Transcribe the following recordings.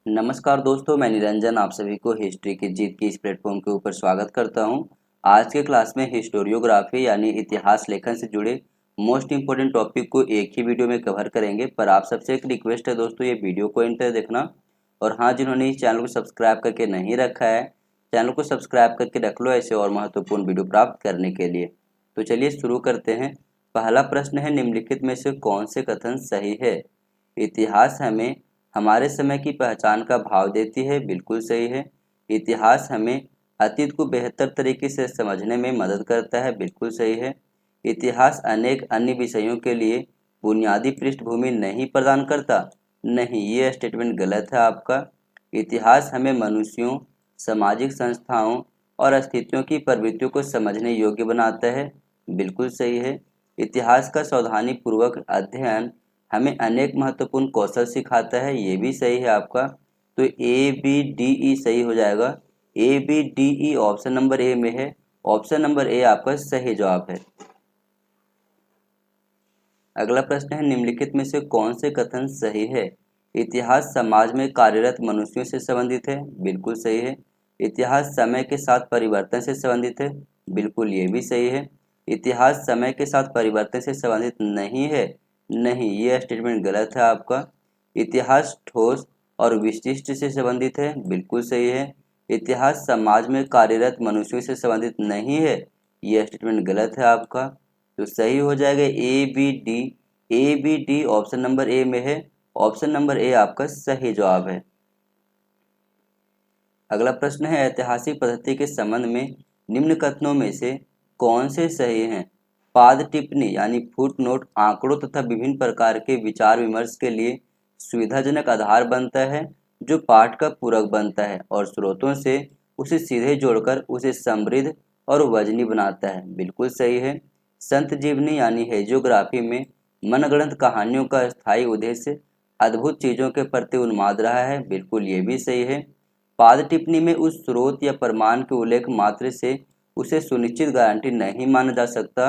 नमस्कार दोस्तों, मैं निरंजन आप सभी को हिस्ट्री की जीत की इस प्लेटफॉर्म के ऊपर स्वागत करता हूं। आज के क्लास में हिस्टोरियोग्राफी यानी इतिहास लेखन से जुड़े मोस्ट इंपोर्टेंट टॉपिक को एक ही वीडियो में कवर करेंगे। पर आप सबसे एक रिक्वेस्ट है दोस्तों, ये वीडियो को एंड तक देखना। और हाँ, जिन्होंने इस चैनल को सब्सक्राइब करके नहीं रखा है, चैनल को सब्सक्राइब करके रख लो ऐसे और महत्वपूर्ण वीडियो प्राप्त करने के लिए। तो चलिए शुरू करते हैं। पहला प्रश्न है, निम्नलिखित में से कौन से कथन सही है? इतिहास हमें हमारे समय की पहचान का भाव देती है, बिल्कुल सही है। इतिहास हमें अतीत को बेहतर तरीके से समझने में मदद करता है, बिल्कुल सही है। इतिहास अनेक अन्य विषयों के लिए बुनियादी पृष्ठभूमि नहीं प्रदान करता, नहीं, ये स्टेटमेंट गलत है आपका। इतिहास हमें मनुष्यों, सामाजिक संस्थाओं और स्थितियों की प्रवृत्तियों को समझने योग्य बनाता है, बिल्कुल सही है। इतिहास का सावधानी पूर्वक अध्ययन हमें अनेक महत्वपूर्ण कौशल सिखाता है, ये भी सही है आपका। तो ए बी डी ई सही हो जाएगा। A B D E option number A में है। ऑप्शन नंबर ए आपका सही जवाब है। अगला प्रश्न है, निम्नलिखित में से कौन से कथन सही है? इतिहास समाज में कार्यरत मनुष्यों से संबंधित है, बिल्कुल सही है। इतिहास समय के साथ परिवर्तन से संबंधित है, बिल्कुल ये भी सही है। इतिहास समय के साथ परिवर्तन से संबंधित नहीं है, नहीं, ये स्टेटमेंट गलत है आपका। इतिहास ठोस और विशिष्ट से संबंधित है, बिल्कुल सही है। इतिहास समाज में कार्यरत मनुष्यों से संबंधित नहीं है, यह स्टेटमेंट गलत है आपका। तो सही हो जाएगा A B D. A B D option number A में है। ऑप्शन नंबर ए आपका सही जवाब है। अगला प्रश्न है, ऐतिहासिक पद्धति के संबंध में निम्न कथनों में से कौन से सही हैं? पाद टिप्पणी यानी फुट नोट आंकड़ों तथा विभिन्न प्रकार के विचार विमर्श के लिए सुविधाजनक आधार बनता है, जो पाठ का पूरक बनता है और स्रोतों से उसे सीधे जोड़कर उसे समृद्ध और वजनी बनाता है, बिल्कुल सही है। संत जीवनी यानी हेजियोग्राफी में मनगढ़ंत कहानियों का स्थायी उद्देश्य अद्भुत चीजों के प्रति उन्माद रहा है, बिल्कुल ये भी सही है। पाद टिप्पणी में उस स्रोत या प्रमाण के उल्लेख मात्र से उसे सुनिश्चित गारंटी नहीं माना जा सकता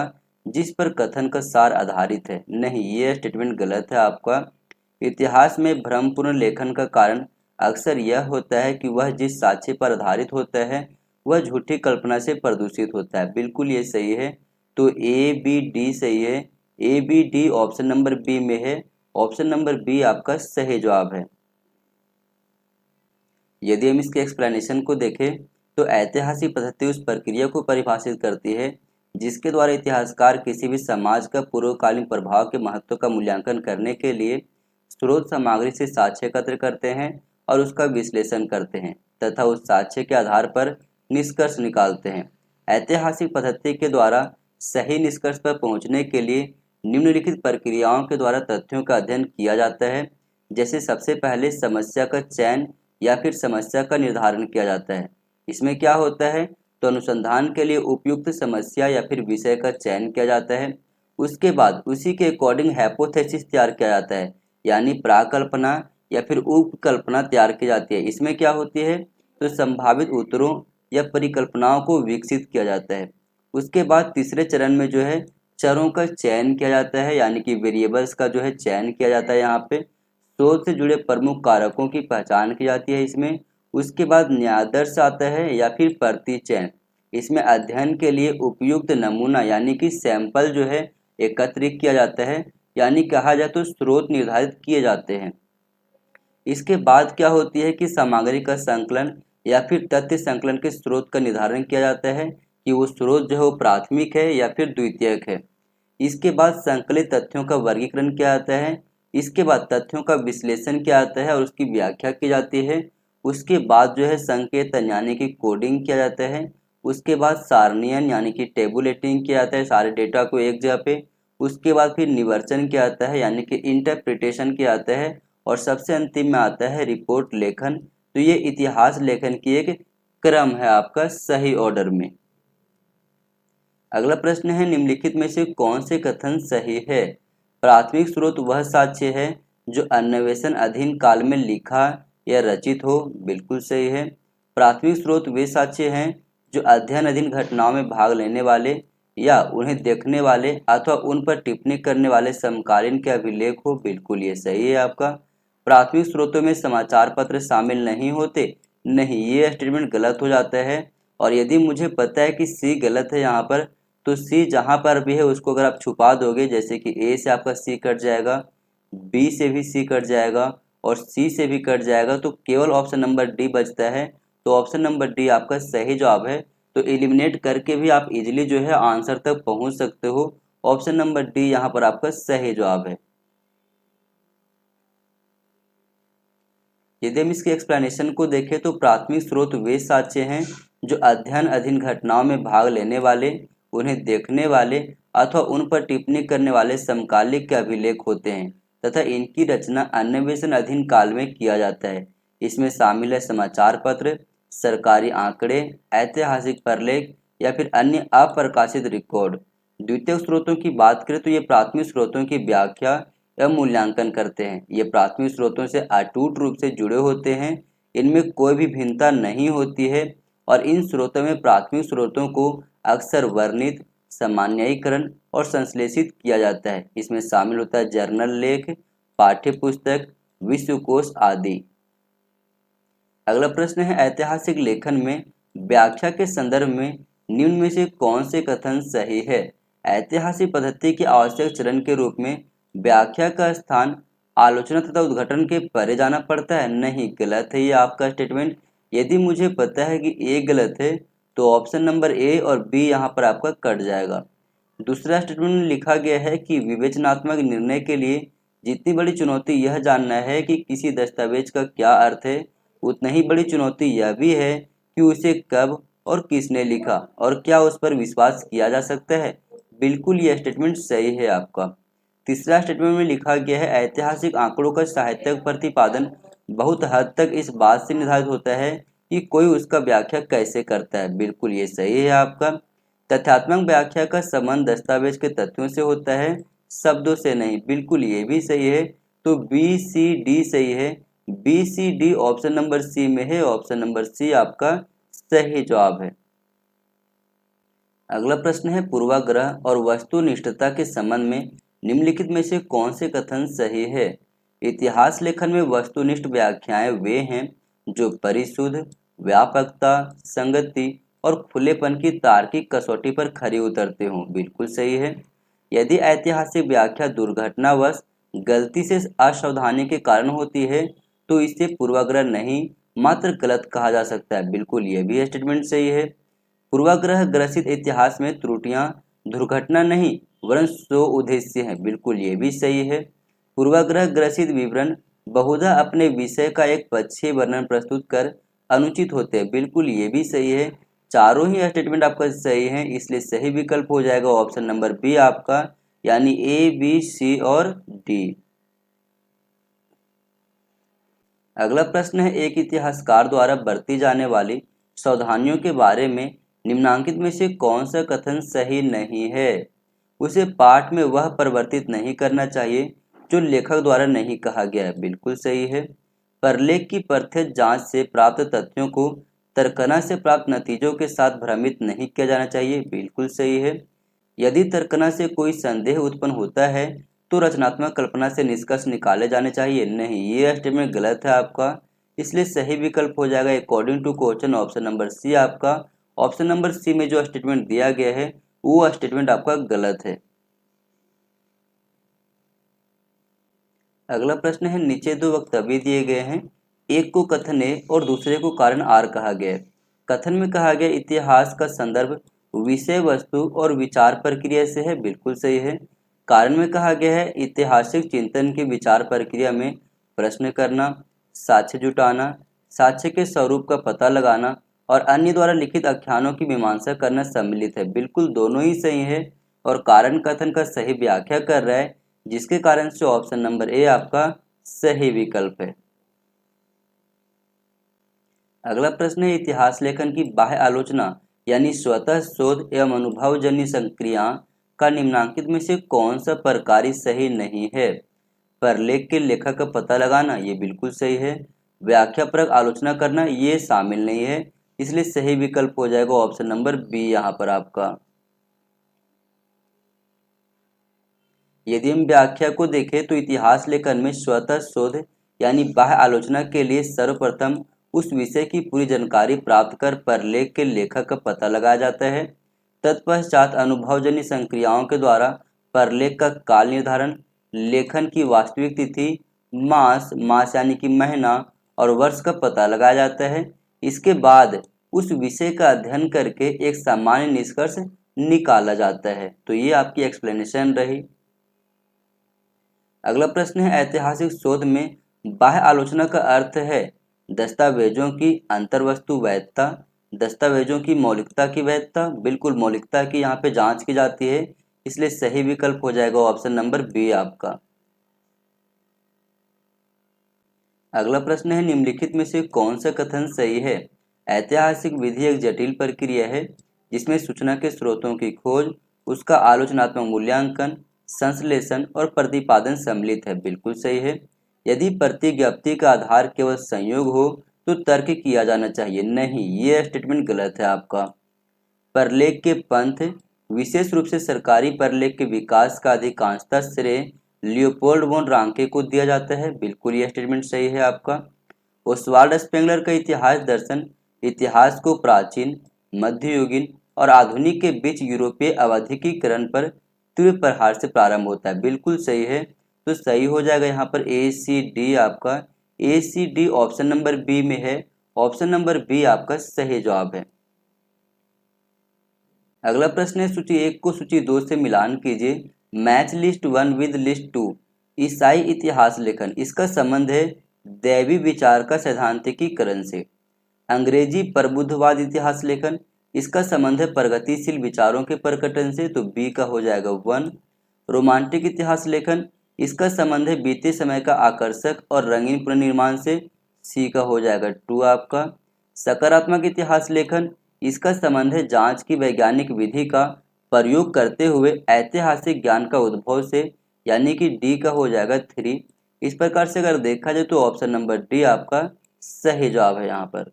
जिस पर कथन का सार आधारित है, नहीं, ये स्टेटमेंट गलत है आपका। इतिहास में भ्रमपूर्ण लेखन का कारण अक्सर यह होता है कि वह जिस साक्ष्य पर आधारित होता है वह झूठी कल्पना से प्रदूषित होता है, बिल्कुल ये सही है। तो ए बी डी सही है। A B D option number B में है। ऑप्शन नंबर बी आपका सही जवाब है। यदि हम इसके एक्सप्लेनेशन को देखें तो ऐतिहासिक पद्धति उस प्रक्रिया को परिभाषित करती है जिसके द्वारा इतिहासकार किसी भी समाज का पूर्वकालीन प्रभाव के महत्व का मूल्यांकन करने के लिए स्रोत सामग्री से साक्ष्य एकत्र करते हैं और उसका विश्लेषण करते हैं तथा उस साक्ष्य के आधार पर निष्कर्ष निकालते हैं। ऐतिहासिक पद्धति के द्वारा सही निष्कर्ष पर पहुंचने के लिए निम्नलिखित प्रक्रियाओं के द्वारा तथ्यों का अध्ययन किया जाता है। जैसे सबसे पहले समस्या का चयन या फिर समस्या का निर्धारण किया जाता है। इसमें क्या होता है, तो अनुसंधान के लिए उपयुक्त समस्या या फिर विषय का चयन किया जाता है। उसके बाद उसी के अकॉर्डिंग हाइपोथेसिस तैयार किया जाता है, यानी प्राकल्पना या फिर उपकल्पना तैयार की जाती है। इसमें क्या होती है, तो संभावित उत्तरों या परिकल्पनाओं को विकसित किया जाता है। उसके बाद तीसरे चरण में जो है चरों का चयन किया जाता है, यानी कि वेरिएबल्स का जो है चयन किया जाता है। यहाँ पे शोध से जुड़े प्रमुख कारकों की पहचान की जाती है इसमें। उसके बाद न्यायादर्श आता है या फिर प्रतिचयन। इसमें अध्ययन के लिए उपयुक्त नमूना यानी कि सैंपल जो है एकत्रित किया जाता है, यानी कहा जाए तो स्रोत निर्धारित किए जाते हैं। इसके बाद क्या होती है कि सामग्री का संकलन या फिर तथ्य संकलन के स्रोत का निर्धारण किया जाता है कि वो स्रोत जो है वो प्राथमिक है या फिर द्वितीयक है। इसके बाद संकलित तथ्यों का वर्गीकरण किया जाता है। इसके बाद तथ्यों का विश्लेषण किया जाता है और उसकी व्याख्या की जाती है। उसके बाद जो है संकेत यानी कि कोडिंग किया जाता है। उसके बाद सारणीयन यानी कि टेबुलेटिंग किया जाता है सारे डेटा को एक जगह पे। उसके बाद फिर निवर्चन किया जाता है यानी कि इंटरप्रिटेशन किया जाता है। और सबसे अंतिम में आता है रिपोर्ट लेखन। तो ये इतिहास लेखन की एक क्रम है आपका सही ऑर्डर में। अगला प्रश्न है, निम्नलिखित में से कौन से कथन सही है? प्राथमिक स्रोत वह साक्ष्य है जो अन्वेषण अधीन काल में लिखा या रचित हो, बिल्कुल सही है। प्राथमिक स्रोत वे साक्ष्य हैं जो अध्ययन अधीन घटनाओं में भाग लेने वाले या उन्हें देखने वाले अथवा उन पर टिप्पणी करने वाले समकालीन के अभिलेख हो। बिल्कुल ये सही है आपका। प्राथमिक स्रोतों में समाचार पत्र शामिल नहीं होते, नहीं, ये स्टेटमेंट गलत हो जाता है। और यदि मुझे पता है कि सी गलत है यहाँ पर, तो सी जहाँ पर भी है उसको अगर आप छुपा दोगे, जैसे कि ए से आपका सी कट जाएगा, बी से भी सी कट जाएगा और सी से भी कट जाएगा, तो केवल ऑप्शन नंबर डी बचता है। तो ऑप्शन नंबर डी आपका सही जवाब है। तो एलिमिनेट करके भी आप इजीली जो है आंसर तक पहुंच सकते हो। ऑप्शन नंबर डी यहाँ पर आपका सही जवाब है। यदि हम इसके एक्सप्लेनेशन को देखें तो प्राथमिक स्रोत वे साक्ष्य हैं जो अध्ययन अधीन घटनाओं में भाग लेने वाले, उन्हें देखने वाले अथवा उन पर टिप्पणी करने वाले समकालिक के अभिलेख होते हैं तथा इनकी रचना अन्वेषण अधीन काल में किया जाता है। इसमें शामिल है समाचार पत्र, सरकारी आंकड़े, ऐतिहासिक प्रलेख या फिर अन्य अप्रकाशित रिकॉर्ड। द्वितीयक स्रोतों की बात करें तो ये प्राथमिक स्रोतों की व्याख्या एवं मूल्यांकन करते हैं। ये प्राथमिक स्रोतों से अटूट रूप से जुड़े होते हैं, इनमें कोई भी भिन्नता नहीं होती है और इन स्रोतों में प्राथमिक स्रोतों को अक्सर वर्णित, सामान्यीकरण और संश्लेषित किया जाता है। इसमें शामिल होता है जर्नल लेख, पाठ्य पुस्तक, विश्वकोश आदि। अगला प्रश्न है ऐतिहासिक लेखन में व्याख्या के संदर्भ में निम्न में से कौन से कथन सही है। ऐतिहासिक पद्धति के आवश्यक चरण के रूप में व्याख्या का स्थान आलोचना तथा उद्घाटन के परे जाना पड़ता है, नहीं, गलत है ये आपका स्टेटमेंट। यदि मुझे पता है कि ए गलत है तो ऑप्शन नंबर ए और बी यहाँ पर आपका कट जाएगा। दूसरा स्टेटमेंट में लिखा गया है कि विवेचनात्मक निर्णय के लिए जितनी बड़ी चुनौती यह जानना है कि किसी दस्तावेज का क्या अर्थ है, उतना ही बड़ी चुनौती यह भी है कि उसे कब और किसने लिखा और क्या उस पर विश्वास किया जा सकता है। बिल्कुल यह स्टेटमेंट सही है आपका। तीसरा स्टेटमेंट में लिखा गया है ऐतिहासिक आंकड़ों का साहित्यिक प्रतिपादन बहुत हद तक इस बात से निर्धारित होता है कि कोई उसका व्याख्या कैसे करता है। बिल्कुल ये सही है आपका। तथ्यात्मक व्याख्या का संबंध दस्तावेज के तथ्यों से होता है, शब्दों से नहीं। बिल्कुल ये भी सही है। तो बी सी डी सही है। B C D option number C में है। ऑप्शन नंबर सी आपका सही जवाब है। अगला प्रश्न है पूर्वाग्रह और वस्तुनिष्ठता के संबंध में निम्नलिखित में से कौन से कथन सही है। इतिहास लेखन में वस्तुनिष्ठ व्याख्याएं वे हैं जो परिशुद्ध, व्यापकता, संगति और खुलेपन की तार्किक कसौटी पर खरी उतरते हों। बिल्कुल सही है। यदि ऐतिहासिक व्याख्या दुर्घटनावश गलती से असावधानी के कारण होती है तो इसे पूर्वाग्रह नहीं, मात्र गलत कहा जा सकता है। बिल्कुल ये भी स्टेटमेंट सही है। पूर्वाग्रह ग्रसित इतिहास में त्रुटियां दुर्घटना नहीं वरन स्व उद्देश्य हैं। बिल्कुल ये भी सही है। पूर्वाग्रह ग्रसित विवरण बहुधा अपने विषय का एक पक्षीय वर्णन प्रस्तुत कर अनुचित होते हैं। बिल्कुल ये भी सही है। चारों ही स्टेटमेंट आपका सही है, इसलिए सही विकल्प हो जाएगा ऑप्शन नंबर बी आपका, यानी ए बी सी और डी। अगला प्रश्न है एक इतिहासकार द्वारा बरती जाने वाली सावधानियों के बारे में निम्नांकित में से कौन सा कथन सही नहीं है। उसे पाठ में वह परिवर्तित नहीं करना चाहिए जो लेखक द्वारा नहीं कहा गया है। बिल्कुल सही है। प्रलेख की प्रत्यक्ष जांच से प्राप्त तथ्यों को तर्कना से प्राप्त नतीजों के साथ भ्रमित नहीं किया जाना चाहिए। बिल्कुल सही है। यदि तर्कना से कोई संदेह उत्पन्न होता है तो रचनात्मक कल्पना से निष्कर्ष निकाले जाने चाहिए, नहीं, ये स्टेटमेंट गलत है आपका, इसलिए सही विकल्प हो जाएगा according to question option number C आपका। ऑप्शन नंबर सी में जो स्टेटमेंट दिया गया है वो स्टेटमेंट आपका गलत है। अगला प्रश्न है नीचे दो वक्तव्य दिए गए हैं, एक को कथन ए और दूसरे को कारण आर कहा गया है। कथन में कहा गया इतिहास का संदर्भ विषय वस्तु और विचार प्रक्रिया से है। बिल्कुल सही है। कारण में कहा गया है ऐतिहासिक चिंतन की विचार प्रक्रिया में प्रश्न करना, साक्ष्य जुटाना, साक्ष्य के स्वरूप का पता लगाना और अन्य द्वारा लिखित आख्यानों की मीमांसा करना सम्मिलित है। बिल्कुल दोनों ही सही है और कारण कथन का सही व्याख्या कर रहा है, जिसके कारण से ऑप्शन नंबर ए आपका सही विकल्प है। अगला प्रश्न है इतिहास लेखन की बाह्य आलोचना यानी स्वतः शोध एवं अनुभवजन्य संक्रिया का निम्नांकित में से कौन सा प्रकारी सही नहीं है। प्रलेख के लेखक का पता लगाना ये बिल्कुल सही है। व्याख्यापरक आलोचना करना ये शामिल नहीं है, इसलिए सही विकल्प हो जाएगा ऑप्शन नंबर बी यहाँ पर आपका। यदि हम व्याख्या को देखें तो इतिहास लेखन में स्वतः शोध यानी बाह्य आलोचना के लिए सर्वप्रथम उस विषय की पूरी जानकारी प्राप्त कर परलेख के लेखक का पता लगाया जाता है। तत्पश्चात अनुभवजन्य संक्रियाओं के द्वारा परलेख का काल निर्धारण, लेखन की वास्तविक तिथि, मास यानी कि महीना और वर्ष का पता लगाया जाता है। इसके बाद उस विषय का अध्ययन करके एक सामान्य निष्कर्ष निकाला जाता है। तो ये आपकी एक्सप्लेनेशन रही। अगला प्रश्न है, ऐतिहासिक शोध में बाह्य आलोचना का अर्थ है दस्तावेजों की अंतर्वस्तु वैधता, दस्तावेजों की मौलिकता की वैधता। बिल्कुल मौलिकता की यहाँ पे जांच की जाती है, इसलिए सही विकल्प हो जाएगा ऑप्शन नंबर बी आपका। अगला प्रश्न है, निम्नलिखित में से कौन सा कथन सही है? ऐतिहासिक विधि एक जटिल प्रक्रिया है जिसमें सूचना के स्रोतों की खोज, उसका आलोचनात्मक मूल्यांकन, संश्लेषण और प्रतिपादन सम्मिलित है। बिल्कुल सही है। यदि प्रतिज्ञप्ति का आधार केवल संयोग हो तो तर्क किया जाना चाहिए। नहीं, ये स्टेटमेंट गलत है आपका। परलेख के पंथ, विशेष रूप से सरकारी परलेख के विकास का अधिकांशतः श्रेय लियोपोल्ड वॉन रांके को दिया जाता है। बिल्कुल ये स्टेटमेंट सही है आपका। ओस्वाल्ड स्पेंगलर का इतिहास दर्शन इतिहास को प्राचीन, मध्ययुगीन और आधुनिक के बीच यूरोपीय आवधिकीकरण पर तीव्र प्रहार से प्रारंभ होता है। बिल्कुल सही है। तो सही हो जाएगा यहाँ पर ए सी डी आपका। A C D option number B में है। ऑप्शन नंबर बी आपका सही जवाब है। अगला प्रश्न है, सूची 1 को सूची 2 से मिलान कीजिए। Match list 1 with list 2। ईसाई इतिहास लेखन, इसका संबंध है दैवी विचार का सैद्धांतिकीकरण से। अंग्रेजी प्रबुद्धवाद इतिहास लेखन, इसका संबंध है प्रगतिशील विचारों के प्रकटन से। तो बी का हो जाएगा 1। रोमांटिक इतिहास लेखन, इसका संबंध है बीते समय का आकर्षक और रंगीन पुनर्निर्माण से। सी का हो जाएगा 2 आपका। सकारात्मक इतिहास लेखन, इसका संबंध है जांच की वैज्ञानिक विधि का प्रयोग करते हुए ऐतिहासिक ज्ञान का उद्भव से, यानी कि डी का हो जाएगा 3। इस प्रकार से अगर देखा जाए तो ऑप्शन नंबर डी आपका सही जवाब है यहाँ पर।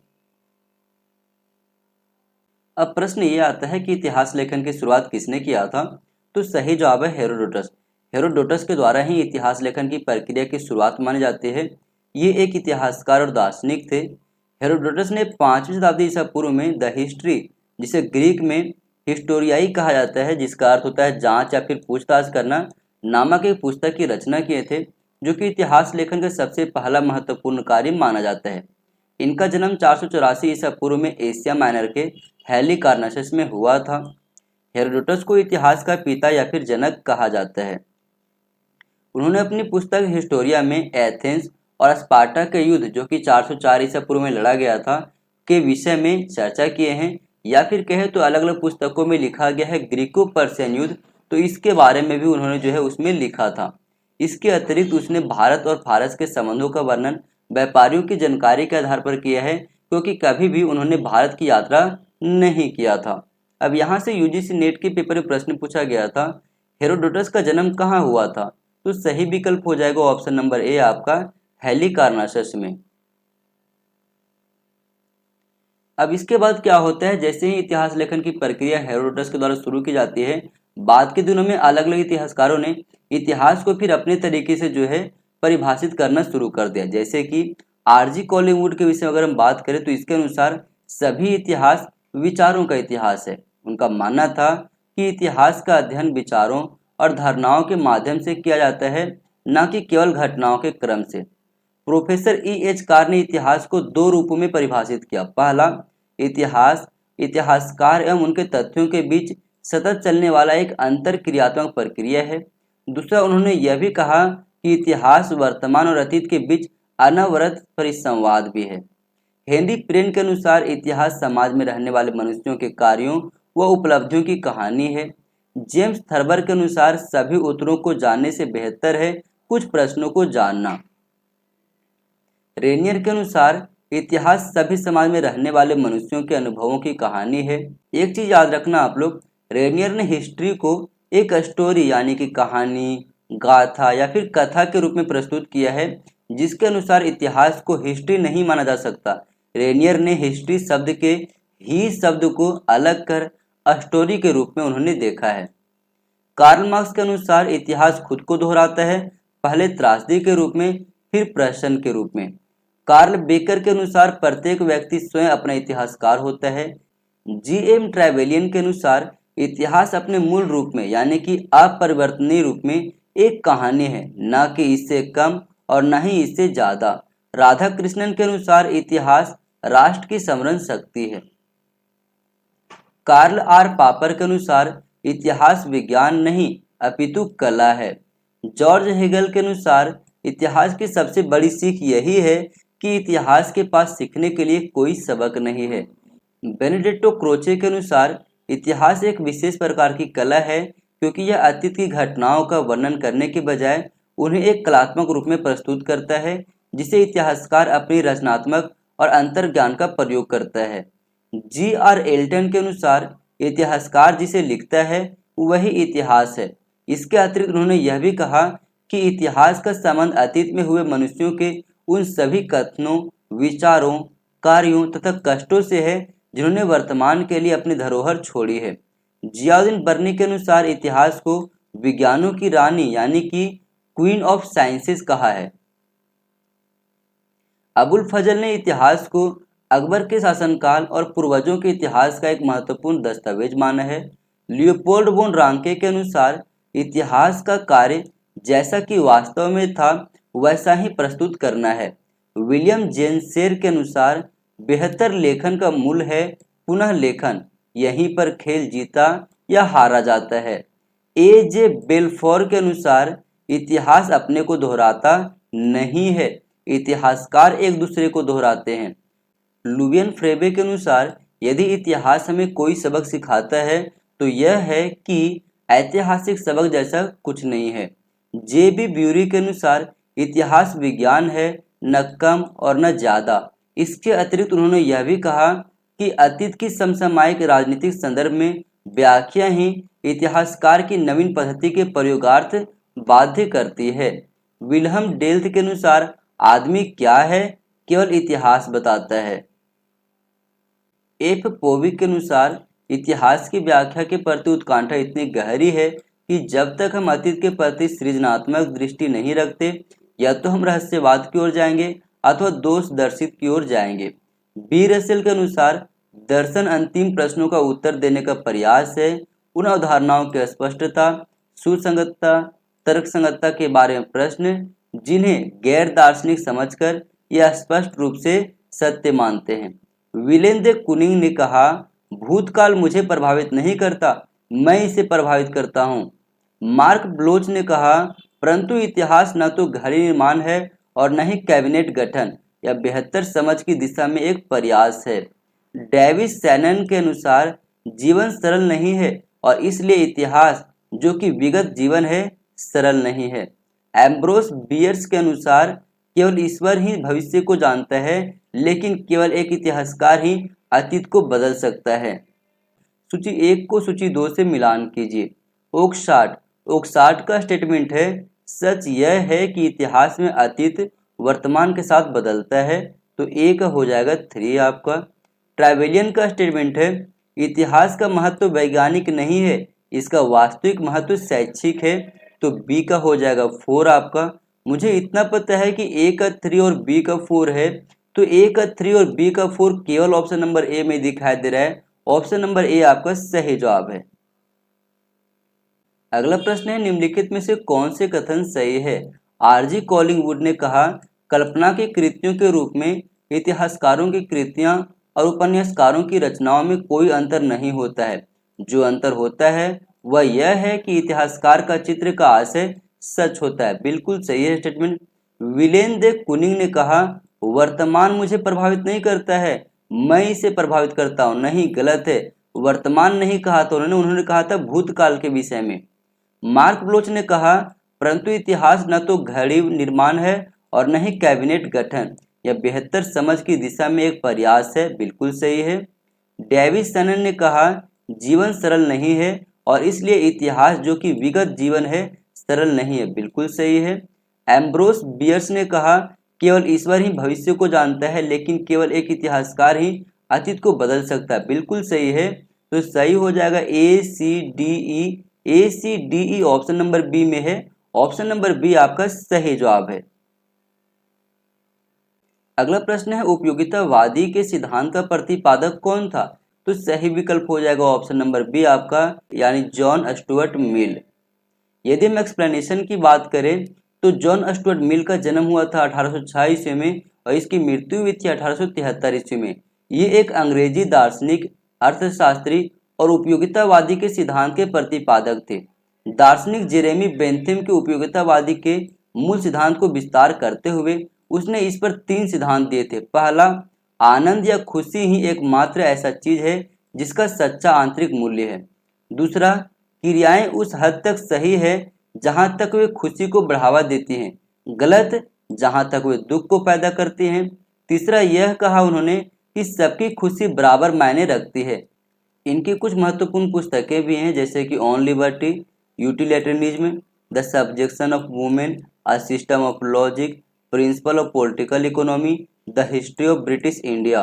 अब प्रश्न ये आता है कि इतिहास लेखन की शुरुआत किसने किया था? तो सही जवाब है हेरोडोटस। हेरोडोटस के द्वारा ही इतिहास लेखन की प्रक्रिया की शुरुआत मानी जाती है। ये एक इतिहासकार और दार्शनिक थे। हेरोडोटस ने 5वीं शताब्दी ईसा पूर्व में द हिस्ट्री, जिसे ग्रीक में हिस्टोरियाई कहा जाता है, जिसका अर्थ होता है जांच या फिर पूछताछ करना, नामक एक पुस्तक की रचना किए थे, जो कि इतिहास लेखन का सबसे पहला महत्वपूर्ण कार्य माना जाता है। इनका जन्म 484 ईसा पूर्व में एशिया माइनर के हैलिकार्नासस में हुआ था। हेरोडोटस को इतिहास का पिता या फिर जनक कहा जाता है। उन्होंने अपनी पुस्तक हिस्टोरिया में एथेंस और स्पार्टा के युद्ध, जो कि 404 ईसा पूर्व में लड़ा गया था, के विषय में चर्चा किए हैं, या फिर कहे तो अलग अलग पुस्तकों में लिखा गया है ग्रीको पर्शियन युद्ध, तो इसके बारे में भी उन्होंने जो है उसमें लिखा था। इसके अतिरिक्त उसने भारत और फारस के संबंधों का वर्णन व्यापारियों की जानकारी के आधार पर किया है, क्योंकि कभी भी उन्होंने भारत की यात्रा नहीं किया था। अब यहाँ से यूजीसी नेट के पेपर में प्रश्न पूछा गया था, हेरोडोटस का जन्म कहाँ हुआ था? तो सही विकल्प हो जाएगा ऑप्शन नंबर ए आपका, हैलिकार्नासस में। अब इसके बाद क्या होता है, जैसे ही इतिहास लेखन की प्रक्रिया हेरोडोटस के द्वारा शुरू की जाती है, बाद के दिनों में अलग अलग इतिहासकारों ने इतिहास को फिर अपने तरीके से जो है परिभाषित करना शुरू कर दिया। जैसे कि आरजी कॉलिंगवुड के विषय में अगर हम बात करें तो इसके अनुसार सभी इतिहास विचारों का इतिहास है। उनका मानना था कि इतिहास का अध्ययन विचारों और धारणाओं के माध्यम से किया जाता है, न कि केवल घटनाओं के क्रम से। Professor E.H. कार ने इतिहास को 2 रूपों में परिभाषित किया। पहला, इतिहास इतिहासकार एवं उनके तथ्यों के बीच सतत चलने वाला एक अंतर क्रियात्मक प्रक्रिया है। दूसरा, उन्होंने यह भी कहा कि इतिहास वर्तमान और अतीत के बीच अनवरत परिसंवाद भी है। हेनरी प्रेन के अनुसार इतिहास समाज में रहने वाले मनुष्यों के कार्यों व उपलब्धियों की कहानी है। जेम्स थर्बर के अनुसार सभी उत्तरों को जानने से बेहतर है कुछ प्रश्नों को जानना। रेनियर के अनुसार इतिहास सभी समाज में रहने वाले मनुष्यों के अनुभवों की कहानी है। एक चीज याद रखना आप लोग, रेनियर ने हिस्ट्री को एक स्टोरी यानी कि कहानी, गाथा या फिर कथा के रूप में प्रस्तुत किया है, जिसके अनुसार इतिहास को हिस्ट्री नहीं माना जा सकता। रेनियर ने हिस्ट्री शब्द के ही शब्द को अलग कर स्टोरी के रूप में उन्होंने देखा है। कार्ल मार्क्स के अनुसार इतिहास खुद को दोहराता है, पहले त्रासदी के रूप में, फिर प्रश्न के रूप में। कार्ल बेकर के अनुसार प्रत्येक व्यक्ति स्वयं अपना इतिहासकार होता है। जी.एम. ट्रेवेलियन के अनुसार इतिहास अपने मूल रूप में यानी कि अपरिवर्तनीय रूप में एक कहानी है, न कि इससे कम और न ही इससे ज्यादा। राधाकृष्णन के अनुसार इतिहास राष्ट्र की समरण शक्ति है। कार्ल आर पापर के अनुसार इतिहास विज्ञान नहीं अपितु कला है। जॉर्ज हेगल के अनुसार इतिहास की सबसे बड़ी सीख यही है कि इतिहास के पास सीखने के लिए कोई सबक नहीं है। बेनेडिक्टो क्रोचे के अनुसार इतिहास एक विशेष प्रकार की कला है, क्योंकि यह अतीत की घटनाओं का वर्णन करने के बजाय उन्हें एक कलात्मक रूप में प्रस्तुत करता है, जिसे इतिहासकार अपनी रचनात्मक और अंतर्ज्ञान का प्रयोग करता है। जी.आर. एल्टन के अनुसार इतिहासकार जिसे लिखता है वही इतिहास है। इसके अतिरिक्त उन्होंने यह भी कहा कि इतिहास का संबंध अतीत में हुए मनुष्यों के उन सभी कथनों, विचारों, कार्यों तथा कष्टों से है जिन्होंने वर्तमान के लिए अपनी धरोहर छोड़ी है। जियाउद्दीन बर्नी के अनुसार इतिहास को विज्ञानों की रानी यानी कि क्वीन ऑफ साइंसेस कहा है। अबुल फजल ने इतिहास को अकबर के शासनकाल और पूर्वजों के इतिहास का एक महत्वपूर्ण दस्तावेज माना है। लियोपोल्ड वोन रांके के अनुसार इतिहास का कार्य जैसा कि वास्तव में था वैसा ही प्रस्तुत करना है। विलियम जेनसेर के अनुसार बेहतर लेखन का मूल है पुनः लेखन, यहीं पर खेल जीता या हारा जाता है। ए.जे. बेलफोर के अनुसार इतिहास अपने को दोहराता नहीं है, इतिहासकार एक दूसरे को दोहराते हैं। लुवियन फ्रेबे के अनुसार यदि इतिहास हमें कोई सबक सिखाता है तो यह है कि ऐतिहासिक सबक जैसा कुछ नहीं है। जे.बी. ब्यूरी के अनुसार इतिहास विज्ञान है, न कम और न ज्यादा। इसके अतिरिक्त उन्होंने यह भी कहा कि अतीत की समसामयिक राजनीतिक संदर्भ में व्याख्या ही इतिहासकार की नवीन पद्धति के प्रयोगार्थ बाध्य करती है। विल्हम डेल्थ के अनुसार आदमी क्या है केवल इतिहास बताता है। एफ पोविक के अनुसार इतिहास की व्याख्या के प्रति उत्कंठा इतनी गहरी है कि जब तक हम अतीत के प्रति सृजनात्मक दृष्टि नहीं रखते या तो हम रहस्यवाद की ओर जाएंगे अथवा दोष दर्शित की ओर जाएंगे। बी रसेल के अनुसार दर्शन अंतिम प्रश्नों का उत्तर देने का प्रयास है। उन अवधारणाओं की स्पष्टता, सुसंगतता, तर्कसंगतता के बारे में प्रश्न जिन्हें गैर दार्शनिक समझकर यह स्पष्ट रूप से सत्य मानते हैं। विलेन दे कुनिंग ने कहा, भूतकाल मुझे प्रभावित नहीं करता, मैं इसे प्रभावित करता हूँ। मार्क ब्लोच ने कहा, परंतु इतिहास न तो घड़ी निर्माण है और न ही कैबिनेट गठन या बेहतर समझ की दिशा में एक प्रयास है। डेविस सैनन के अनुसार जीवन सरल नहीं है और इसलिए इतिहास जो कि विगत जीवन है सरल नहीं है। एम्ब्रोस बियर्स के अनुसार केवल ईश्वर ही भविष्य को जानता है, लेकिन केवल एक इतिहासकार ही अतीत को बदल सकता है। सूची 1 को सूची 2 से मिलान कीजिए। ओक्सार्ट का स्टेटमेंट है, सच यह है कि इतिहास में अतीत वर्तमान के साथ बदलता है, तो ए का हो जाएगा 3 आपका। ट्रेवेलियन का स्टेटमेंट है, इतिहास का महत्व वैज्ञानिक नहीं है, इसका वास्तविक महत्व शैक्षिक है, तो बी का हो जाएगा 4 आपका। मुझे इतना पता है कि ए का 3 और बी का 4 है, तो ए का 3 और बी का 4 केवल ऑप्शन नंबर ए में दिखाई दे रहा है। ऑप्शन नंबर ए आपका सही जवाब है। अगला प्रश्न है, निम्नलिखित में से कौन से कथन सही है? आरजी कॉलिंगवुड ने कहा, कल्पना की कृतियों के रूप में इतिहासकारों की कृतियां और उपन्यासकारों की रचनाओं में कोई अंतर नहीं होता है। जो अंतर होता है वह यह है कि इतिहासकार का चित्र का आशय सच होता है। बिल्कुल सही है स्टेटमेंट। विलेन दे कुनिंग ने कहा, वर्तमान मुझे प्रभावित नहीं करता है, मैं इसे प्रभावित करता हूँ। नहीं, गलत है। वर्तमान नहीं कहा तो उन्होंने कहा था भूतकाल के विषय में। मार्क ब्लोच ने कहा, परंतु इतिहास न तो घड़ी निर्माण है और न ही कैबिनेट गठन या बेहतर समझ की दिशा में एक प्रयास है। बिल्कुल सही है। डेविस सैनन ने कहा, जीवन सरल नहीं है और इसलिए इतिहास जो कि विगत जीवन है सरल नहीं है। बिल्कुल सही है। एम्ब्रोस बियर्स ने कहा, केवल ईश्वर ही भविष्य को जानता है, लेकिन केवल एक इतिहासकार ही अतीत को बदल सकता है। बिल्कुल सही है। तो सही हो जाएगा ए, सी, डी, ई ACDE ऑप्शन नंबर बी में है। ऑप्शन नंबर बी आपका सही जवाब है। अगला प्रश्न है उपयोगितावादी के सिद्धांत का प्रतिपादक कौन था? तो सही विकल्प हो जाएगा ऑप्शन नंबर बी आपका, यानी जॉन स्टुअर्ट मिल। यदि हम एक्सप्लेनेशन की बात करें तो जॉन स्टुअर्ट मिल का जन्म हुआ था 1806 ईस्वी में और इसकी मृत्यु हुई थी 1873 ईस्वी में। ये एक अंग्रेजी दार्शनिक, अर्थशास्त्री और उपयोगितावादी के सिद्धांत के प्रतिपादक थे। दार्शनिक जेरेमी बेंथम के उपयोगितावादी के मूल सिद्धांत को विस्तार करते हुए उसने इस पर 3 सिद्धांत दिए थे। पहला, आनंद या खुशी ही एकमात्र ऐसा चीज है जिसका सच्चा आंतरिक मूल्य है। दूसरा, क्रियाएं उस हद तक सही है जहां तक वे खुशी को बढ़ावा देती हैं, गलत जहां तक वे दुख को पैदा करती हैं। तीसरा, यह कहा उन्होंने कि सबकी खुशी बराबर मायने रखती है। इनकी कुछ महत्वपूर्ण पुस्तकें भी हैं, जैसे कि on liberty, utilitarianism, the subjection of women, a system of logic, principle of political economy, the history of British India.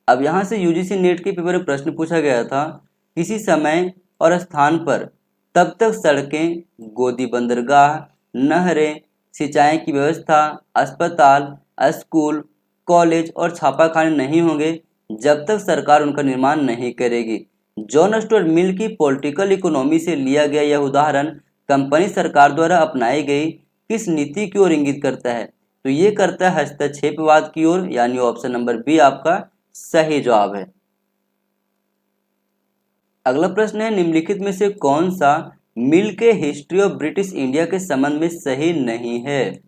अब यहाँ से यूजीसी नेट के पेपर में प्रश्न पूछा गया था, किसी समय और स्थान पर तब तक सड़कें, गोदी बंदरगाह, नहरें, सिंचाई की व्यवस्था, अस्पताल, स्कूल, कॉलेज और छापाखाने नहीं होंगे जब तक सरकार उनका निर्माण नहीं करेगी। जॉन स्टुअर्ट मिल की पॉलिटिकल इकोनॉमी से लिया गया यह उदाहरण कंपनी सरकार द्वारा अपनाई गई किस नीति की ओर इंगित करता है? तो ये करता है हस्तक्षेपवाद की ओर, यानी ऑप्शन नंबर बी आपका सही जवाब है। अगला प्रश्न है निम्नलिखित में से कौन सा मिल के हिस्ट्री ऑफ ब्रिटिश इंडिया के संबंध में सही नहीं है?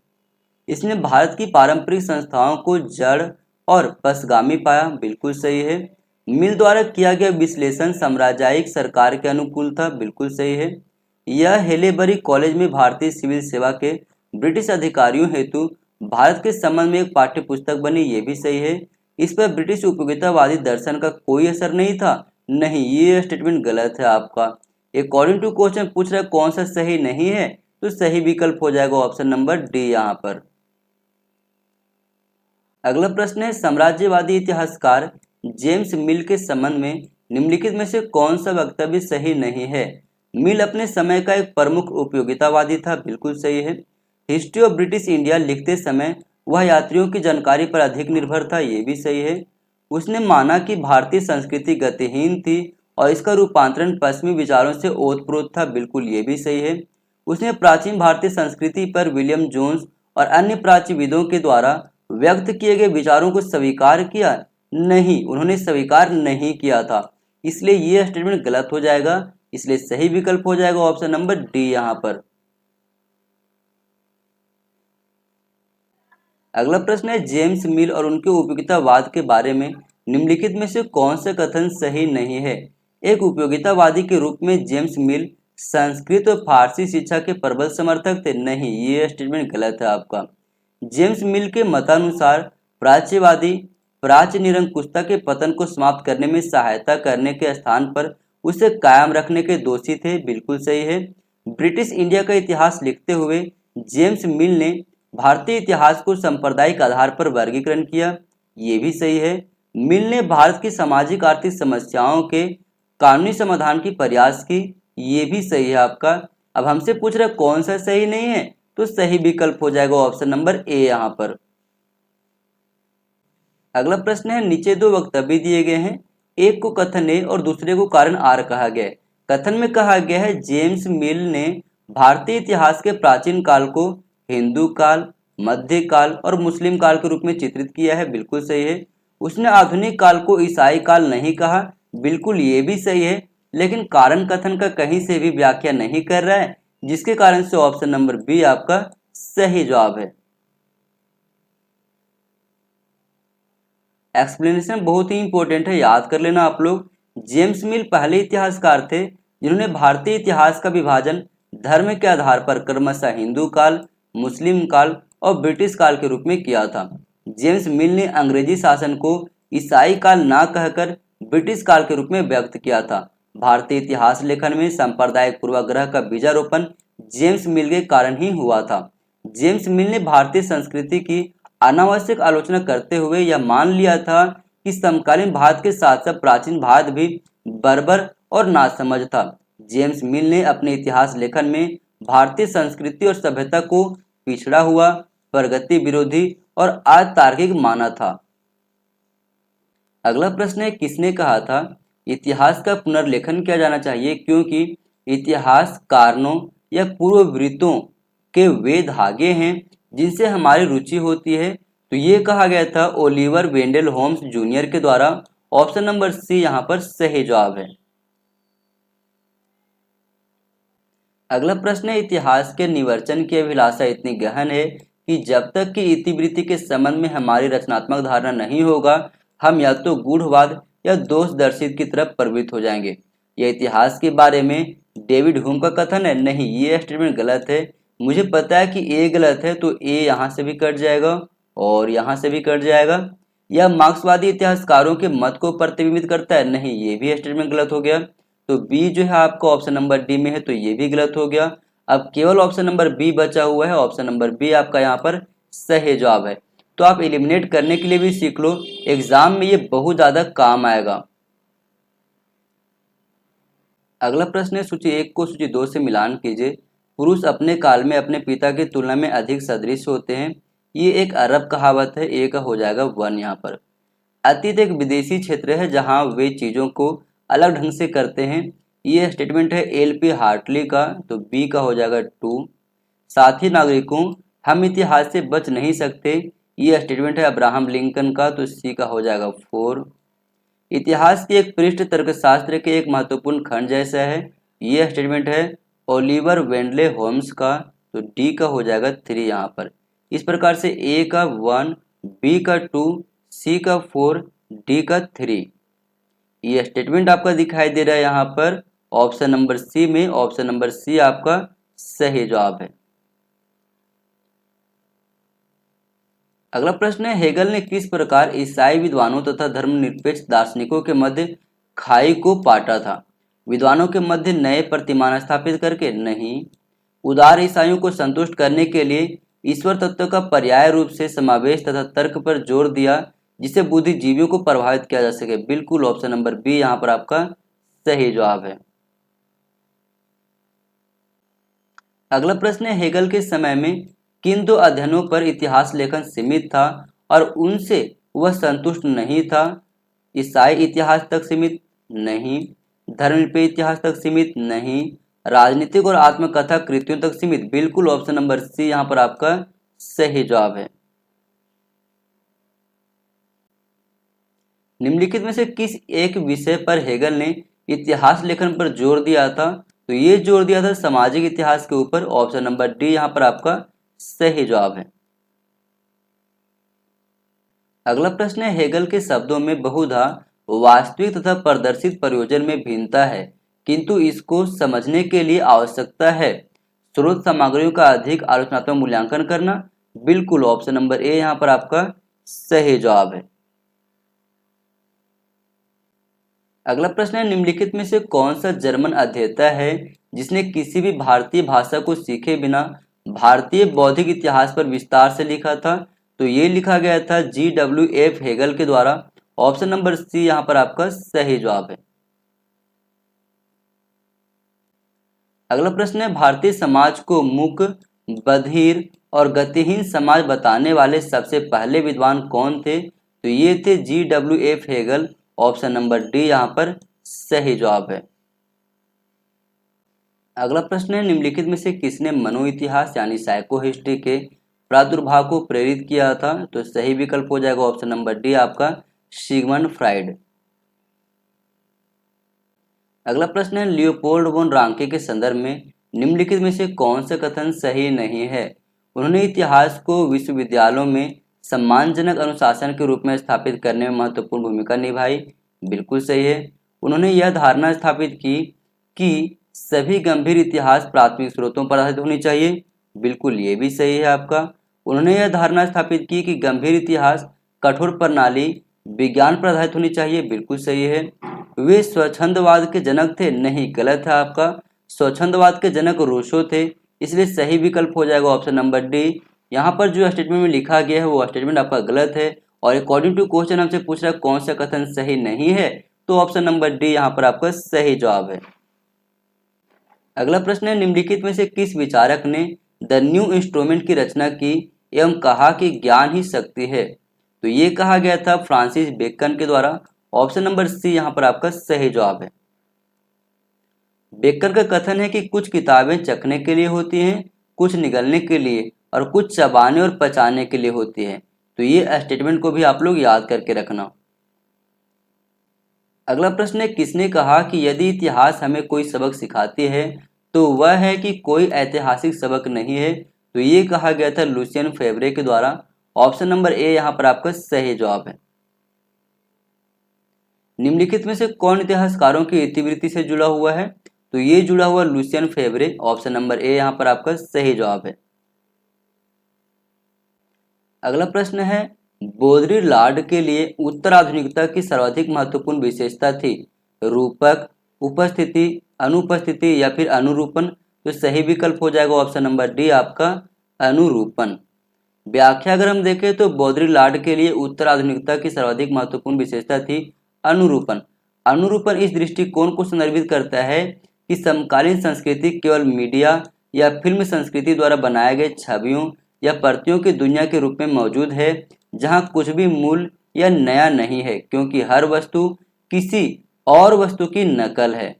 इसने भारत की पारंपरिक संस्थाओं को जड़ और पसगामी पाया, बिल्कुल सही है। मिल द्वारा किया गया विश्लेषण साम्राज्यिक सरकार के अनुकूल था, बिल्कुल सही है। यह हेलेबरी कॉलेज में भारतीय सिविल सेवा के ब्रिटिश अधिकारियों हेतु भारत के संबंध में एक पाठ्य पुस्तक बनी, ये भी सही है। इस पर ब्रिटिश उपयोगितावादी दर्शन का कोई असर नहीं था, नहीं, ये स्टेटमेंट गलत है आपका। अकॉर्डिंग टू क्वेश्चन पूछ रहा है कौन सा सही नहीं है, तो सही विकल्प हो जाएगा ऑप्शन नंबर डी यहाँ पर। अगला प्रश्न है साम्राज्यवादी इतिहासकार जेम्स मिल के संबंध में निम्नलिखित में से कौन सा वक्तव्य सही नहीं है? मिल अपने समय का एक प्रमुख उपयोगितावादी था, बिल्कुल सही है। हिस्ट्री ऑफ ब्रिटिश इंडिया लिखते समय वह यात्रियों की जानकारी पर अधिक निर्भर था, ये भी सही है। उसने माना कि भारतीय संस्कृति गतिहीन थी और इसका रूपांतरण पश्चिमी विचारों से ओतप्रोत था, बिल्कुल ये भी सही है। उसने प्राचीन भारतीय संस्कृति पर विलियम जोन्स और अन्य प्राचीविदों के द्वारा व्यक्त किए गए विचारों को स्वीकार किया, नहीं, उन्होंने स्वीकार नहीं किया था, इसलिए यह स्टेटमेंट गलत हो जाएगा, इसलिए सही विकल्प हो जाएगा ऑप्शन नंबर डी यहाँ पर। अगला प्रश्न है जेम्स मिल और उनके उपयोगितावाद के बारे में निम्नलिखित में से कौन सा कथन सही नहीं है? एक उपयोगितावादी के रूप में जेम्स मिल संस्कृत और फारसी शिक्षा के प्रबल समर्थक थे, नहीं, ये स्टेटमेंट गलत है आपका। जेम्स मिल के मतानुसार प्राच्यवादी प्राच्य निरंकुशता के पतन को समाप्त करने में सहायता करने के स्थान पर उसे कायम रखने के दोषी थे, बिल्कुल सही है। ब्रिटिश इंडिया का इतिहास लिखते हुए जेम्स मिल ने भारतीय इतिहास को सांप्रदायिक आधार पर वर्गीकरण किया, ये भी सही है। मिल ने भारत की सामाजिक आर्थिक समस्याओं के कानूनी समाधान की प्रयास की, ये भी सही है आपका। अब हमसे पूछ रहा कौन सा सही नहीं है, तो सही विकल्प हो जाएगा ऑप्शन नंबर ए यहाँ पर। अगला प्रश्न है नीचे दो वक्तव्य दिए गए हैं, एक को कथन ए और दूसरे को कारण आर कहा गया है। कथन में कहा गया है जेम्स मिल ने भारतीय इतिहास के प्राचीन काल को हिंदू काल, मध्य काल और मुस्लिम काल के रूप में चित्रित किया है, बिल्कुल सही है। उसने आधुनिक काल को ईसाई काल नहीं कहा, बिल्कुल ये भी सही है, लेकिन कारण कथन का कहीं से भी व्याख्या नहीं कर रहा है, जिसके कारण से ऑप्शन नंबर बी आपका सही जवाब है। एक्सप्लेनेशन बहुत ही इंपॉर्टेंट है, याद कर लेना आप लोग। जेम्स मिल पहले इतिहासकार थे जिन्होंने भारतीय इतिहास का विभाजन धर्म के आधार पर क्रमशः हिंदू काल, मुस्लिम काल और ब्रिटिश काल के रूप में किया था। जेम्स मिल ने अंग्रेजी शासन को ईसाई काल ना कहकर ब्रिटिश काल के रूप में व्यक्त किया था। भारतीय इतिहास लेखन में सांप्रदायिक पूर्वाग्रह का बीजारोपण जेम्स मिल के कारण ही हुआ था। जेम्स मिल ने भारतीय संस्कृति की अनावश्यक आलोचना करते हुए यह मान लिया था कि समकालीन भारत के साथ साथ प्राचीन भारत भी बर्बर और नासमझ था। जेम्स मिल ने अपने इतिहास लेखन में भारतीय संस्कृति और सभ्यता को पिछड़ा हुआ, प्रगति विरोधी और अतार्किक माना था। अगला प्रश्न है, किसने कहा था इतिहास का पुनर्लेखन किया जाना चाहिए क्योंकि इतिहास कारणों या पूर्ववृत्तों के वे धागे हैं जिनसे हमारी रुचि होती है। तो ये कहा गया था ओलिवर वेंडेल होम्स जूनियर के द्वारा। ऑप्शन नंबर सी यहाँ पर सही जवाब है। अगला प्रश्न है, इतिहास के निवर्चन की अभिलाषा इतनी गहन है कि जब तक कि इतिवृत्ति के संबंध में हमारी रचनात्मक धारणा नहीं होगा, हम या तो गूढ़वाद या दोष दर्शित की तरफ प्रवृत्त हो जाएंगे। यह इतिहास के बारे में डेविड ह्यूम का कथन है? नहीं, ये स्टेटमेंट गलत है। मुझे पता है कि ए गलत है, तो ए यहाँ से भी कट जाएगा और यहाँ से भी कट जाएगा। यह मार्क्सवादी इतिहासकारों के मत को प्रतिबिंबित करता है? नहीं, ये भी स्टेटमेंट गलत हो गया। तो बी जो है आपका ऑप्शन नंबर डी में है, तो ये भी गलत हो गया। अब केवल ऑप्शन नंबर बी बचा हुआ है। ऑप्शन नंबर बी आपका यहाँ पर सही जवाब है। तो आप एलिमिनेट करने के लिए भी सीख लो, एग्जाम में ये बहुत ज्यादा काम आएगा। अगला प्रश्न है, सूची 1 को सूची 2 से मिलान कीजिए। पुरुष अपने काल में अपने पिता की तुलना में अधिक सदृश होते हैं। ये एक अरब कहावत है। ए का हो जाएगा 1 यहाँ पर। अतीत एक विदेशी क्षेत्र है जहाँ वे चीजों को अलग ढंग से करते हैं। ये स्टेटमेंट है एल.पी. हार्टली का, तो बी का हो जाएगा 2। साथी नागरिकों, हम इतिहास से बच नहीं सकते। ये स्टेटमेंट है अब्राहम लिंकन का, तो सी का हो जाएगा 4। इतिहास की एक पृष्ठ तर्कशास्त्र के एक महत्वपूर्ण खंड जैसा है। यह स्टेटमेंट है ओलिवर वेंडले होम्स का, तो डी का हो जाएगा 3 यहाँ पर। इस प्रकार से ए का 1, बी का 2, सी का 4, डी का 3। ये स्टेटमेंट आपका दिखाई दे रहा है यहाँ पर ऑप्शन नंबर सी में। ऑप्शन नंबर सी आपका सही जवाब है। अगला प्रश्न है, हेगल ने किस प्रकार ईसाई विद्वानों तथा धर्मनिरपेक्ष दार्शनिकों के मध्य खाई को पाटा था? विद्वानों के मध्य नए प्रतिमान स्थापित करके? नहीं। उदार ईसाइयों को संतुष्ट करने के लिए ईश्वर तत्व का पर्याय रूप से समावेश तथा तर्क पर जोर दिया जिससे बुद्धिजीवियों को प्रभावित किया जा सके? बिल्कुल ऑप्शन नंबर बी यहाँ पर आपका सही जवाब है। अगला प्रश्न है, हेगल के समय में किन 2 अध्ययनों पर इतिहास लेखन सीमित था और उनसे वह संतुष्ट नहीं था? ईसाई इतिहास तक सीमित? नहीं। धर्मनिरपेक्ष इतिहास तक सीमित? नहीं। राजनीतिक और आत्मकथा कृतियों तक सीमित? बिल्कुल ऑप्शन नंबर सी यहाँ पर आपका सही जवाब है। निम्नलिखित में से किस एक विषय पर हेगल ने इतिहास लेखन पर जोर दिया था? तो ये जोर दिया था सामाजिक इतिहास के ऊपर। ऑप्शन नंबर डी यहाँ पर आपका सही जवाब है। अगला प्रश्न है, हेगल के शब्दों में बहुधा वास्तविक तथा प्रदर्शित प्रयोजन में भिन्नता है किंतु इसको समझने के लिए आवश्यकता है स्रोत सामग्रियों का अधिक आलोचनात्मक मूल्यांकन करना? बिल्कुल ऑप्शन नंबर ए यहाँ पर आपका सही जवाब है। अगला प्रश्न है, निम्नलिखित में से कौन सा जर्मन अध्येता है जिसने किसी भी भारतीय भाषा को सीखे बिना भारतीय बौद्धिक इतिहास पर विस्तार से लिखा था? तो ये लिखा गया था G.W.F. हेगल के द्वारा। ऑप्शन नंबर सी यहाँ पर आपका सही जवाब है। अगला प्रश्न है, भारतीय समाज को मूक, बधिर और गतिहीन समाज बताने वाले सबसे पहले विद्वान कौन थे? तो ये थे G.W.F. Hegel. Option number D यहाँ पर सही जवाब है। अगला प्रश्न है, निम्नलिखित में से किसने मनोइतिहास यानी साइको हिस्ट्री के प्रादुर्भाव को प्रेरित किया था? तो सही विकल्प हो जाएगा ऑप्शन नंबर डी आपका सिगमंड फ्राइड। अगला प्रश्न है, लियोपोल्ड वॉन रांके के संदर्भ में निम्नलिखित में से कौन सा कथन सही नहीं है? उन्होंने इतिहास को विश्वविद्यालयों में सम्मानजनक अनुशासन के रूप में स्थापित करने में महत्वपूर्ण भूमिका निभाई? बिल्कुल सही है। उन्होंने यह धारणा स्थापित की कि सभी गंभीर इतिहास प्राथमिक स्रोतों पर आधारित होनी चाहिए? बिल्कुल ये भी सही है आपका। उन्होंने यह धारणा स्थापित की कि गंभीर इतिहास कठोर प्रणाली विज्ञान पर आधारित होनी चाहिए? बिल्कुल सही है। वे स्वच्छंदवाद के जनक थे? नहीं, गलत है आपका। स्वच्छंदवाद के जनक रूसो थे, इसलिए सही विकल्प हो जाएगा ऑप्शन नंबर डी। यहाँ पर जो स्टेटमेंट में लिखा गया है वो स्टेटमेंट आपका गलत है और अकॉर्डिंग टू क्वेश्चन हमसे पूछ रहा है कौन सा कथन सही नहीं है, तो ऑप्शन नंबर डी यहाँ पर आपका सही जवाब है। अगला प्रश्न है, निम्नलिखित में से किस विचारक ने द न्यू इंस्ट्रूमेंट की रचना की एवं कहा कि ज्ञान ही शक्ति है? तो ये कहा गया था फ्रांसिस बेकन के द्वारा। ऑप्शन नंबर सी यहाँ पर आपका सही जवाब है। बेकर का कथन है कि कुछ किताबें चखने के लिए होती हैं, कुछ निगलने के लिए और कुछ चबाने और पचाने के लिए होती है। तो ये स्टेटमेंट को भी आप लोग याद करके रखना। अगला प्रश्न है, किसने कहा कि यदि इतिहास हमें कोई सबक सिखाती है तो वह है कि कोई ऐतिहासिक सबक नहीं है? तो ये कहा गया था लुसियन फेवरे के द्वारा। ऑप्शन नंबर ए यहाँ पर आपका सही जवाब है। निम्नलिखित में से कौन इतिहासकारों की इतिवृत्ति से जुड़ा हुआ है? तो ये जुड़ा हुआ लुसियन फेवरे। ऑप्शन नंबर ए यहाँ पर आपका सही जवाब है। अगला प्रश्न है, बोदरी-लार्ड के लिए उत्तराधुनिकता की सर्वाधिक महत्वपूर्ण विशेषता थी? रूपक, उपस्थिति, अनुपस्थिति या फिर अनुरूपण? तो सही विकल्प हो जाएगा ऑप्शन नंबर डी आपका अनुरूपण। व्याख्या अगर हम देखें तो बोदरी-लार्ड के लिए उत्तराधुनिकता की सर्वाधिक महत्वपूर्ण विशेषता थी अनुरूपण। अनुरूपण इस दृष्टिकोण को संदर्भित करता है कि समकालीन संस्कृति केवल मीडिया या फिल्म संस्कृति द्वारा बनाए गए छवियों या प्रतियों की दुनिया के रूप में मौजूद है, जहां कुछ भी मूल या नया नहीं है, क्योंकि हर वस्तु किसी और वस्तु की नकल है।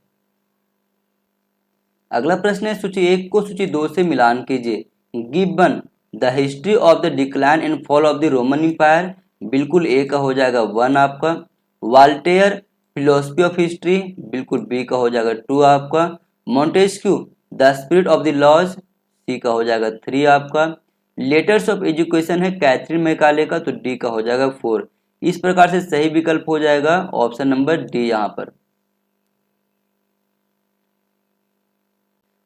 अगला प्रश्न है, सूची 1 को सूची 2 से मिलान कीजिए। Gibbon the history of the decline and fall of the Roman Empire, बिल्कुल ए का हो जाएगा 1 आपका। वाल्टेयर फिलोसफी ऑफ हिस्ट्री, बिल्कुल बी का हो जाएगा 2 आपका। Montesquieu the spirit of the laws, C का हो जाएगा 3 आपका। लेटर्स ऑफ एजुकेशन है कैथरीन मैकाले का, तो डी का हो जाएगा 4। इस प्रकार से सही विकल्प हो जाएगा ऑप्शन नंबर डी यहाँ पर।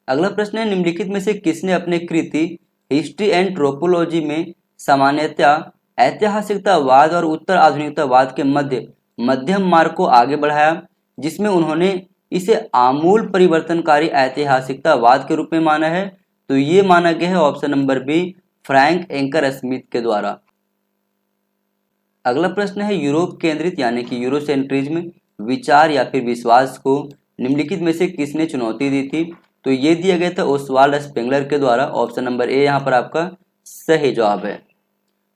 अगला प्रश्न है, निम्नलिखित में से किसने अपने कृति हिस्ट्री एंड ट्रोपोलॉजी में सामान्यतया ऐतिहासिकतावाद और उत्तर आधुनिकतावाद के मध्य मध्यम मार्ग को आगे बढ़ाया, जिसमें उन्होंने इसे आमूल परिवर्तनकारी ऐतिहासिकतावाद के रूप में माना है? तो ये माना गया है option number be frank anchor Smith के द्वारा। अगला प्रश्न है, यूरोप केंद्रित यानी कि यूरोसेंट्रिज्म विचार या फिर विश्वास को निम्नलिखित में से किसने चुनौती दी थी? तो ये दिया गया था ओसवाल्ड स्पेंगलर के द्वारा। ऑप्शन नंबर ए यहाँ पर आपका सही जवाब है।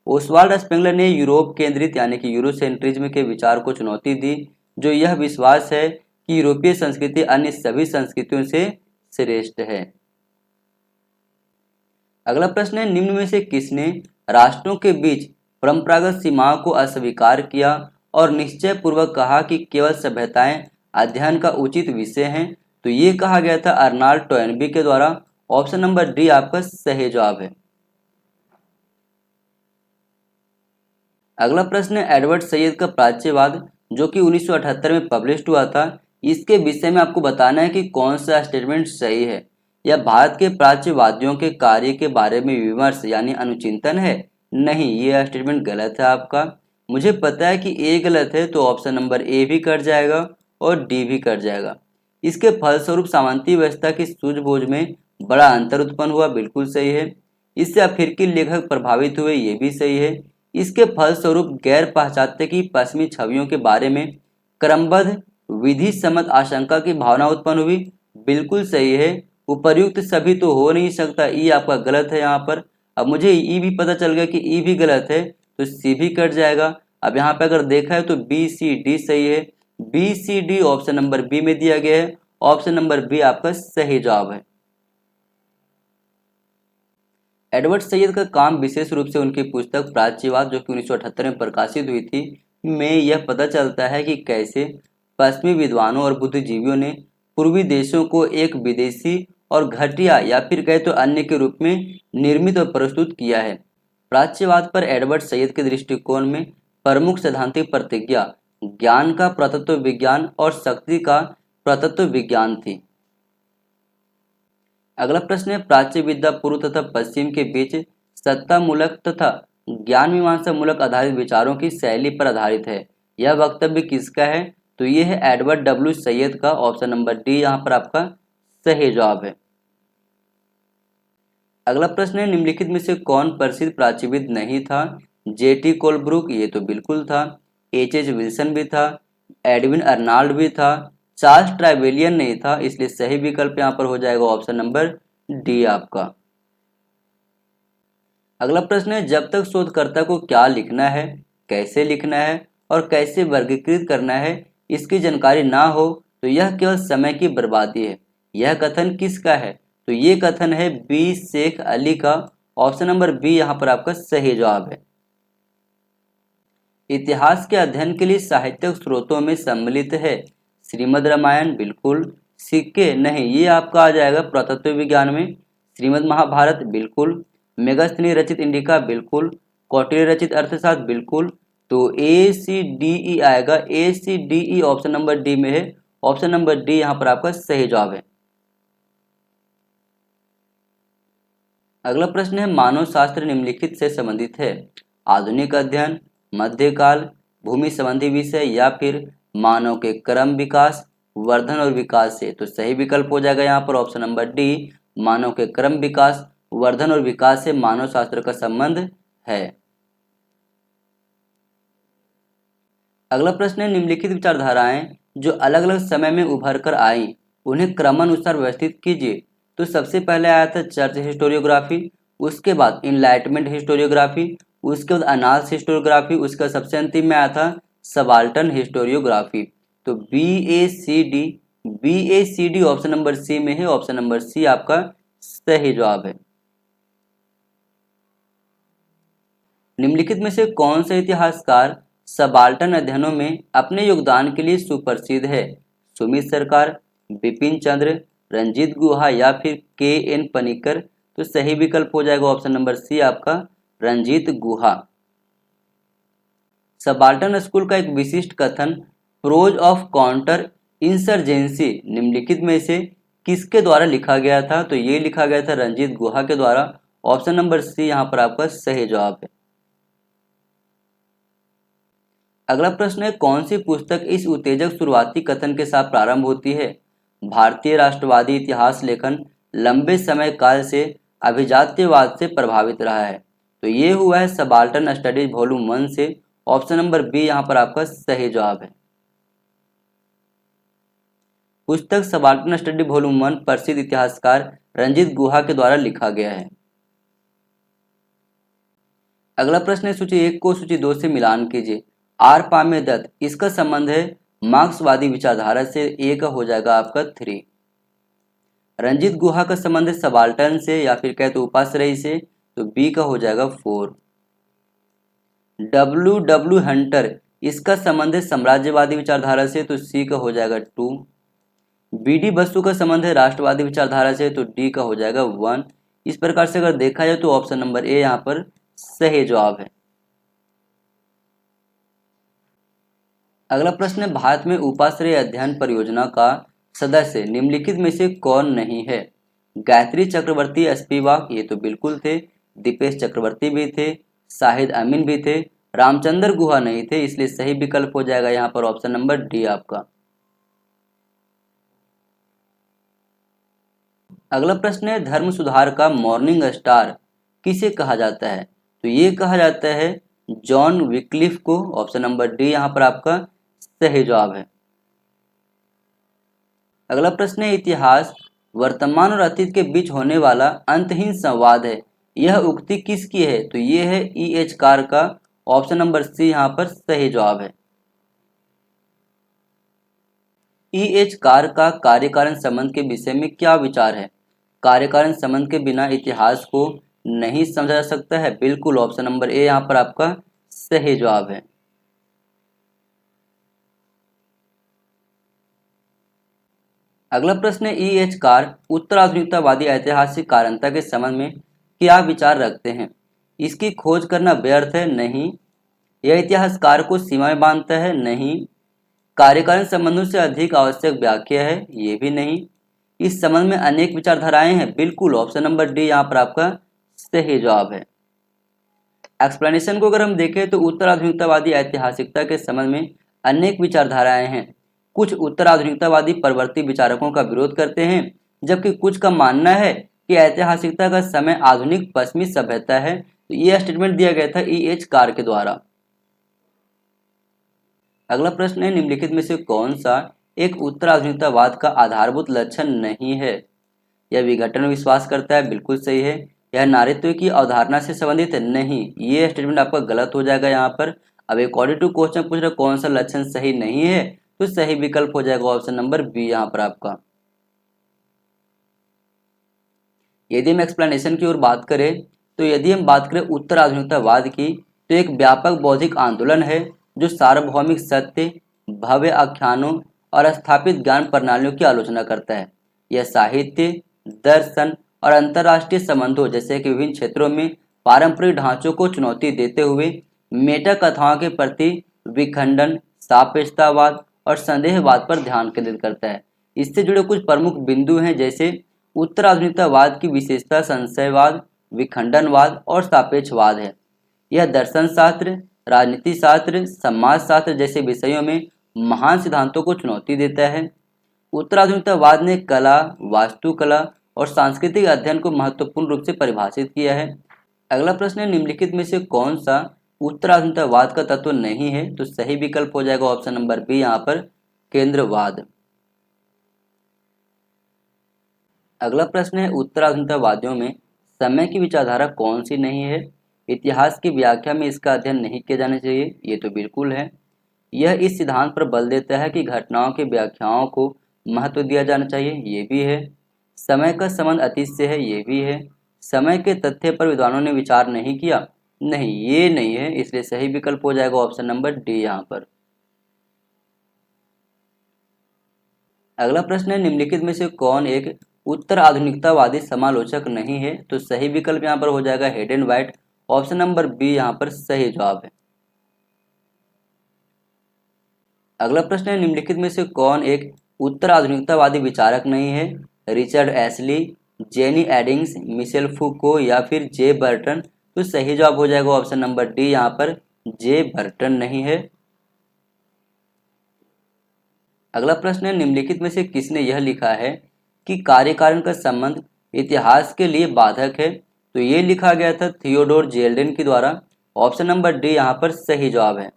ओसवाल्ड स्पेंगलर ने यूरोप केंद्रित यानी कि यूरोसेंट्रिज्म के विचार को चुनौती दी, जो यह विश्वास है कि यूरोपीय संस्कृति अन्य सभी संस्कृतियों से श्रेष्ठ है। अगला प्रश्न है, निम्न में से किसने राष्ट्रों के बीच परंपरागत सीमाओं को अस्वीकार किया और निश्चय पूर्वक कहा कि केवल सभ्यताएं अध्ययन का उचित विषय हैं? तो ये कहा गया था अर्नाल्ड टोयनबी के द्वारा। ऑप्शन नंबर डी आपका सही जवाब है। अगला प्रश्न है, एडवर्ड सैयद का प्राच्यवाद जो कि 1978 में पब्लिश हुआ था, इसके विषय में आपको बताना है कि कौन सा स्टेटमेंट सही है। यह भारत के प्राच्यवादियों के कार्य के बारे में विमर्श यानी अनुचिंतन है? नहीं, यह स्टेटमेंट गलत है आपका। मुझे पता है कि ए गलत है, तो ऑप्शन नंबर ए भी कट जाएगा और डी भी कट जाएगा। इसके फलस्वरूप सामंती व्यवस्था की सूझबूझ में बड़ा अंतर उत्पन्न हुआ, बिल्कुल सही है। इससे अफ्रीकी लेखक प्रभावित हुए, ये भी सही है। इसके फलस्वरूप गैर पाश्चात्य की पश्चिमी छवियों के बारे में क्रमबद्ध विधि सम्मत आशंका की भावना उत्पन्न हुई, बिल्कुल सही है। उपर्युक्त सभी तो हो नहीं सकता, ई आपका गलत है यहाँ पर। अब मुझे ई भी पता चल गया कि ई भी गलत है, तो सी भी कट जाएगा। अब यहाँ पे अगर देखा है तो बी सी डी सही है। B C D option number B में दिया गया है। ऑप्शन नंबर बी आपका सही जवाब है। एडवर्ड सैयद का काम विशेष रूप से उनकी पुस्तक प्राच्यवाद जो कि 1978 में प्रकाशित हुई थी में यह पता चलता है कि कैसे पश्चिमी विद्वानों और बुद्धिजीवियों ने पूर्वी देशों को एक विदेशी और घटिया या फिर कहे तो अन्य के रूप में निर्मित और प्रस्तुत किया है। प्राच्यवाद पर एडवर्ड सैयद के दृष्टिकोण में प्रमुख सैद्धांतिक प्रतिज्ञा ज्ञान का प्रतत्व विज्ञान और शक्ति का प्रतत्व विज्ञान थी। अगला प्रश्न है, प्राच्य विद्या पूर्व तथा पश्चिम के बीच सत्ता मूलक तथा ज्ञान मीमांसा मूलक आधारित विचारों की शैली पर आधारित है। यह वक्तव्य किसका है? तो यह है एडवर्ड डब्ल्यू सैयद का। ऑप्शन नंबर डी यहाँ पर आपका सही जवाब है। अगला प्रश्न है, निम्नलिखित में से कौन प्रसिद्ध प्राच्यविद नहीं था? जेटी कोलब्रुक, ये तो बिल्कुल था। एच एच विल्सन भी था। एडविन अर्नाल्ड भी था। चार्ल्स ट्रेवेलियन नहीं था, इसलिए सही विकल्प यहाँ पर हो जाएगा ऑप्शन नंबर डी आपका। अगला प्रश्न है, जब तक शोधकर्ता को क्या लिखना है, कैसे लिखना है और कैसे वर्गीकृत करना है इसकी जानकारी ना हो तो यह केवल समय की बर्बादी है। यह कथन किसका है? तो ये कथन है बी शेख अली का। ऑप्शन नंबर बी यहाँ पर आपका सही जवाब है। इतिहास के अध्ययन के लिए साहित्यिक स्रोतों में सम्मिलित है श्रीमद् रामायण, बिल्कुल। सिक्के नहीं, ये आपका आ जाएगा पुरातत्व विज्ञान में। श्रीमद् महाभारत, बिल्कुल। मेगास्थनी रचित इंडिका, बिल्कुल। कौटिल्य रचित अर्थशास्त्र, बिल्कुल। तो ए सी डी ई आएगा, A C D E option number D में है। ऑप्शन नंबर डी यहाँ पर आपका सही जवाब है। अगला प्रश्न है, मानव शास्त्र निम्नलिखित से संबंधित है? आधुनिक अध्ययन, मध्यकाल, भूमि संबंधी विषय या फिर मानव के क्रम विकास, वर्धन और विकास से? तो सही विकल्प हो जाएगा यहाँ पर ऑप्शन नंबर डी, मानव के क्रम विकास, वर्धन और विकास से मानव शास्त्र का संबंध है। अगला प्रश्न है, निम्नलिखित विचारधाराएं जो अलग अलग समय में उभर कर आई उन्हें क्रमानुसार व्यवस्थित कीजिए। तो सबसे पहले आया था चर्च हिस्टोरियोग्राफी, उसके बाद इनलाइटमेंट हिस्टोरियोग्राफी, उसके बाद अनाल्स हिस्टोरियोग्राफी, उसका सबसे अंतिम में आया था सबाल्टर्न हिस्टोरियोग्राफी। तो B A C D option number C में है। ऑप्शन नंबर सी आपका सही जवाब है। निम्नलिखित में से कौन सा इतिहासकार सबाल्टर्न अध्ययनों में अपने योगदान के लिए सुप्रसिद्ध है? सुमित सरकार, बिपिन चंद्र, रंजीत गुहा या फिर के एन पनिकर? तो सही विकल्प हो जाएगा ऑप्शन नंबर सी आपका रंजीत गुहा। सबाल्टर्न स्कूल का एक विशिष्ट कथन प्रोज ऑफ काउंटर इंसर्जेंसी निम्नलिखित में से किसके द्वारा लिखा गया था? तो ये लिखा गया था रंजीत गुहा के द्वारा। ऑप्शन नंबर सी यहाँ पर आपका सही जवाब है। अगला प्रश्न है, कौन सी पुस्तक इस उत्तेजक शुरुआती कथन के साथ प्रारंभ होती है? भारतीय राष्ट्रवादी इतिहास लेखन लंबे समय काल से अभिजात्यवाद से प्रभावित रहा है। तो ये हुआ है सबाल्टर्न स्टडीज वॉल्यूम 1 से। ऑप्शन नंबर बी यहाँ पर आपका सही जवाब है। पुस्तक सबाल्टर्न स्टडी वॉल्यूम 1 प्रसिद्ध इतिहासकार रंजीत गुहा के द्वारा लिखा गया है। अगला प्रश्न है, सूची 1 को सूची 2 से मिलान कीजिए। आर पामे दत्त, इसका संबंध है मार्क्सवादी विचारधारा से, ए का हो जाएगा आपका 3। रंजीत गुहा का संबंध है सबाल्टर्न से या फिर कहे तो उपाश्रयी से, तो बी का हो जाएगा 4। डब्ल्यू डब्ल्यू हंटर, इसका संबंध है साम्राज्यवादी विचारधारा से, तो सी का हो जाएगा 2। बी डी बसु का संबंध है राष्ट्रवादी विचारधारा से, तो डी का हो जाएगा 1। इस प्रकार से अगर देखा जाए तो ऑप्शन नंबर ए यहाँ पर सही जवाब है। अगला प्रश्न है, भारत में उपाश्रय अध्ययन परियोजना का सदस्य निम्नलिखित में से कौन नहीं है? गायत्री चक्रवर्ती स्पिवाक, ये तो बिल्कुल थे। दीपेश चक्रवर्ती भी थे, शाहिद अमीन भी थे, रामचंद्र गुहा नहीं थे, इसलिए सही विकल्प हो जाएगा यहाँ पर ऑप्शन नंबर डी आपका। अगला प्रश्न है, धर्म सुधार का मॉर्निंग स्टार किसे कहा जाता है? तो ये कहा जाता है जॉन विक्लिफ को। ऑप्शन नंबर डी यहाँ पर आपका सही जवाब है। अगला प्रश्न है, इतिहास वर्तमान और अतीत के बीच होने वाला अंतहीन संवाद है, यह उक्ति किसकी है? तो ये है ई एच कार का। ऑप्शन नंबर सी यहाँ पर सही जवाब है। ई एच कार का कार्यकारण संबंध के विषय में क्या विचार है? कार्यकारण संबंध के बिना इतिहास को नहीं समझा जा सकता है, बिल्कुल। ऑप्शन नंबर ए यहाँ पर आपका सही जवाब है। अगला प्रश्न है, ई एच कार उत्तराधुनिकतावादी ऐतिहासिक कारणता के संबंध में क्या विचार रखते हैं? इसकी खोज करना व्यर्थ है, नहीं। यह इतिहासकार को सीमा में बांधता है, नहीं। कार्यकारण संबंधों से अधिक आवश्यक व्याख्या है, ये भी नहीं। इस संबंध में अनेक विचारधाराएं हैं, बिल्कुल। ऑप्शन नंबर डी यहाँ पर आपका सही जवाब है। एक्सप्लेनेशन को अगर हम देखें तो उत्तराधुनिकतावादी ऐतिहासिकता के संबंध में अनेक विचारधाराएं हैं। कुछ उत्तराधुनिकतावादी परवर्ती विचारकों का विरोध करते हैं, जबकि कुछ का मानना है कि ऐतिहासिकता का समय आधुनिक पश्चिमी सभ्यता है। तो यह स्टेटमेंट दिया गया था ई एच कार के द्वारा। अगला प्रश्न है, निम्नलिखित में से कौन सा एक उत्तर आधुनिकतावाद का आधारभूत लक्षण नहीं है। यह विघटन में विश्वास करता है, बिल्कुल सही है। यह नारीत्व की अवधारणा से संबंधित है, नहीं, ये स्टेटमेंट आपका गलत हो जाएगा यहाँ पर। अब अकॉर्डिंग टू क्वेश्चन पूछ रहे कौन सा लक्षण सही नहीं है, तो सही विकल्प हो जाएगा ऑप्शन नंबर बी यहाँ पर आपका। यदि हम एक्सप्लेनेशन की ओर बात करें, तो यदि हम बात करें उत्तर आधुनिकतावाद की, तो एक व्यापक बौद्धिक आंदोलन है जो सार्वभौमिक सत्य, भव्य आख्यानों और स्थापित ज्ञान प्रणालियों की आलोचना करता है। यह साहित्य, दर्शन और अंतर्राष्ट्रीय संबंधों जैसे कि विभिन्न क्षेत्रों में पारंपरिक ढांचों को चुनौती देते हुए मेटा कथाओं के प्रति विखंडन, सापेक्षतावाद और संदेहवाद पर ध्यान केंद्रित करता है। इससे जुड़े कुछ प्रमुख बिंदु हैं, जैसे उत्तर आधुनिकतावाद की विशेषता संशयवाद, विखंडनवाद और सापेक्षवाद है। यह दर्शन शास्त्र, राजनीति शास्त्र, समाज शास्त्र जैसे विषयों में महान सिद्धांतों को चुनौती देता है। उत्तर आधुनिकतावाद ने कला, वास्तुकला और सांस्कृतिक अध्ययन को महत्वपूर्ण रूप से परिभाषित किया है। अगला प्रश्न है, निम्नलिखित में से कौन सा उत्तर आधुनिकतावाद का तत्व नहीं है, तो सही विकल्प हो जाएगा ऑप्शन नंबर बी यहाँ पर केंद्रवाद। अगला प्रश्न है, उत्तर आधुनिकतावादियों में समय की विचारधारा कौन सी नहीं है? इतिहास की व्याख्या में इसका अध्ययन नहीं किया जाना चाहिए, ये तो बिल्कुल है। यह इस सिद्धांत पर बल देता है कि घटनाओं की व्याख्याओं को महत्व दिया जाना चाहिए, ये भी है। समय का संबंध अतीत से है, ये भी है। समय के तथ्य पर विद्वानों ने विचार नहीं किया, नहीं, ये नहीं है, इसलिए सही विकल्प हो जाएगा ऑप्शन नंबर डी यहाँ पर। अगला प्रश्न है, निम्नलिखित में से कौन एक उत्तर आधुनिकतावादी समालोचक नहीं है? तो सही विकल्प यहाँ पर हो जाएगा Hayden White, option number B यहाँ पर सही जवाब है। अगला प्रश्न है, निम्नलिखित में से कौन एक उत्तर आधुनिकतावादी विचारक नहीं है? Richard Ashley, Jenny Edkins, Michel Foucault या फिर जे बर्टन? तो सही जवाब हो जाएगा ऑप्शन नंबर डी यहाँ पर जे बर्टन नहीं है। अगला प्रश्न है, निम्नलिखित में से किसने यह लिखा है कि कार्यकारण का संबंध इतिहास के लिए बाधक है? तो ये लिखा गया था थियोडोर जेल्डिन के द्वारा, ऑप्शन नंबर डी यहाँ पर सही जवाब है।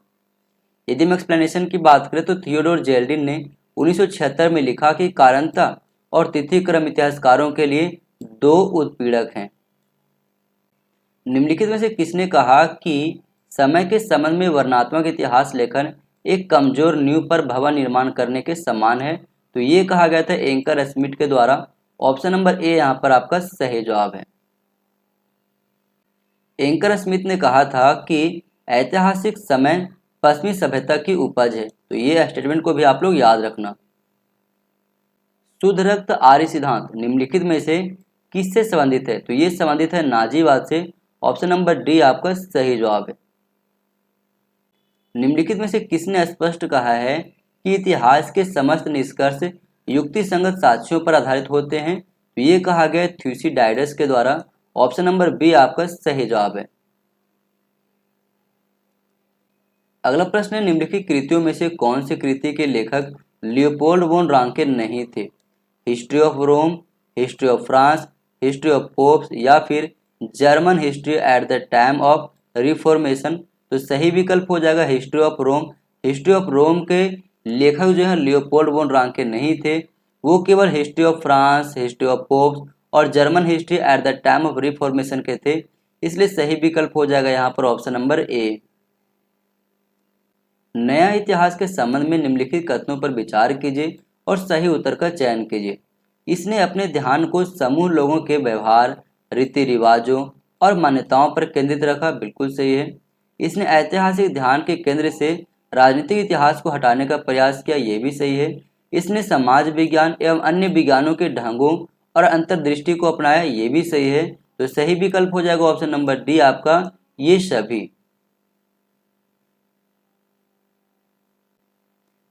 यदि हम एक्सप्लेनेशन की बात करें, तो थियोडोर जेल्डिन ने 1976 में लिखा कि कारणता और तिथि क्रम इतिहासकारों के लिए दो उत्पीड़क हैं। निम्नलिखित में से किसने कहा कि समय के संबंध में वर्णनात्मक इतिहास लेखन एक कमजोर नींव पर भवन निर्माण करने के समान है? तो ये कहा गया था एंकर स्मिथ के द्वारा, ऑप्शन नंबर ए यहाँ पर आपका सही जवाब है। एंकर स्मिथ ने कहा था कि ऐतिहासिक समय पश्चिमी सभ्यता की उपज है, तो ये स्टेटमेंट को भी आप लोग याद रखना। शुद्ध रक्त आर्य सिद्धांत निम्नलिखित में से किससे संबंधित है? तो ये संबंधित है नाजीवाद से, ऑप्शन नंबर डी आपका सही जवाब है। निम्नलिखित में से किसने स्पष्ट कहा है कि इतिहास के समस्त निष्कर्ष युक्ति संगत साक्ष्यों पर आधारित होते हैं? तो ये कहा गया थ्यूसिडाइडस के द्वारा, ऑप्शन नंबर बी आपका सही जवाब है। अगला प्रश्न है, निम्नलिखित कृतियों में से कौन सी कृति के लेखक लियोपोल्ड वोन रांके नहीं थे? History of Rome, history of France, history of popes या फिर German history at the time of Reformation? तो सही विकल्प हो जाएगा history of Rome. History of Rome के लेखक जो है लियोपोल्ड वोन रांके नहीं थे, वो केवल history of France, history of popes और German history at the time of Reformation के थे, इसलिए सही विकल्प हो जाएगा यहाँ पर ऑप्शन नंबर ए। नया इतिहास के संबंध में निम्नलिखित कथनों पर विचार कीजिए और सही उत्तर का चयन कीजिए। इसने अपने ध्यान को समूह लोगों के व्यवहार, रीति रिवाजों और मान्यताओं पर केंद्रित रखा, बिल्कुल सही है। इसने ऐतिहासिक ध्यान के केंद्र से राजनीतिक इतिहास को हटाने का प्रयास किया, ये भी सही है। इसने समाज विज्ञान एवं अन्य विज्ञानों के ढंगों और अंतर्दृष्टि को अपनाया, ये भी सही है। तो सही विकल्प हो जाएगा ऑप्शन नंबर डी आपका ये सभी।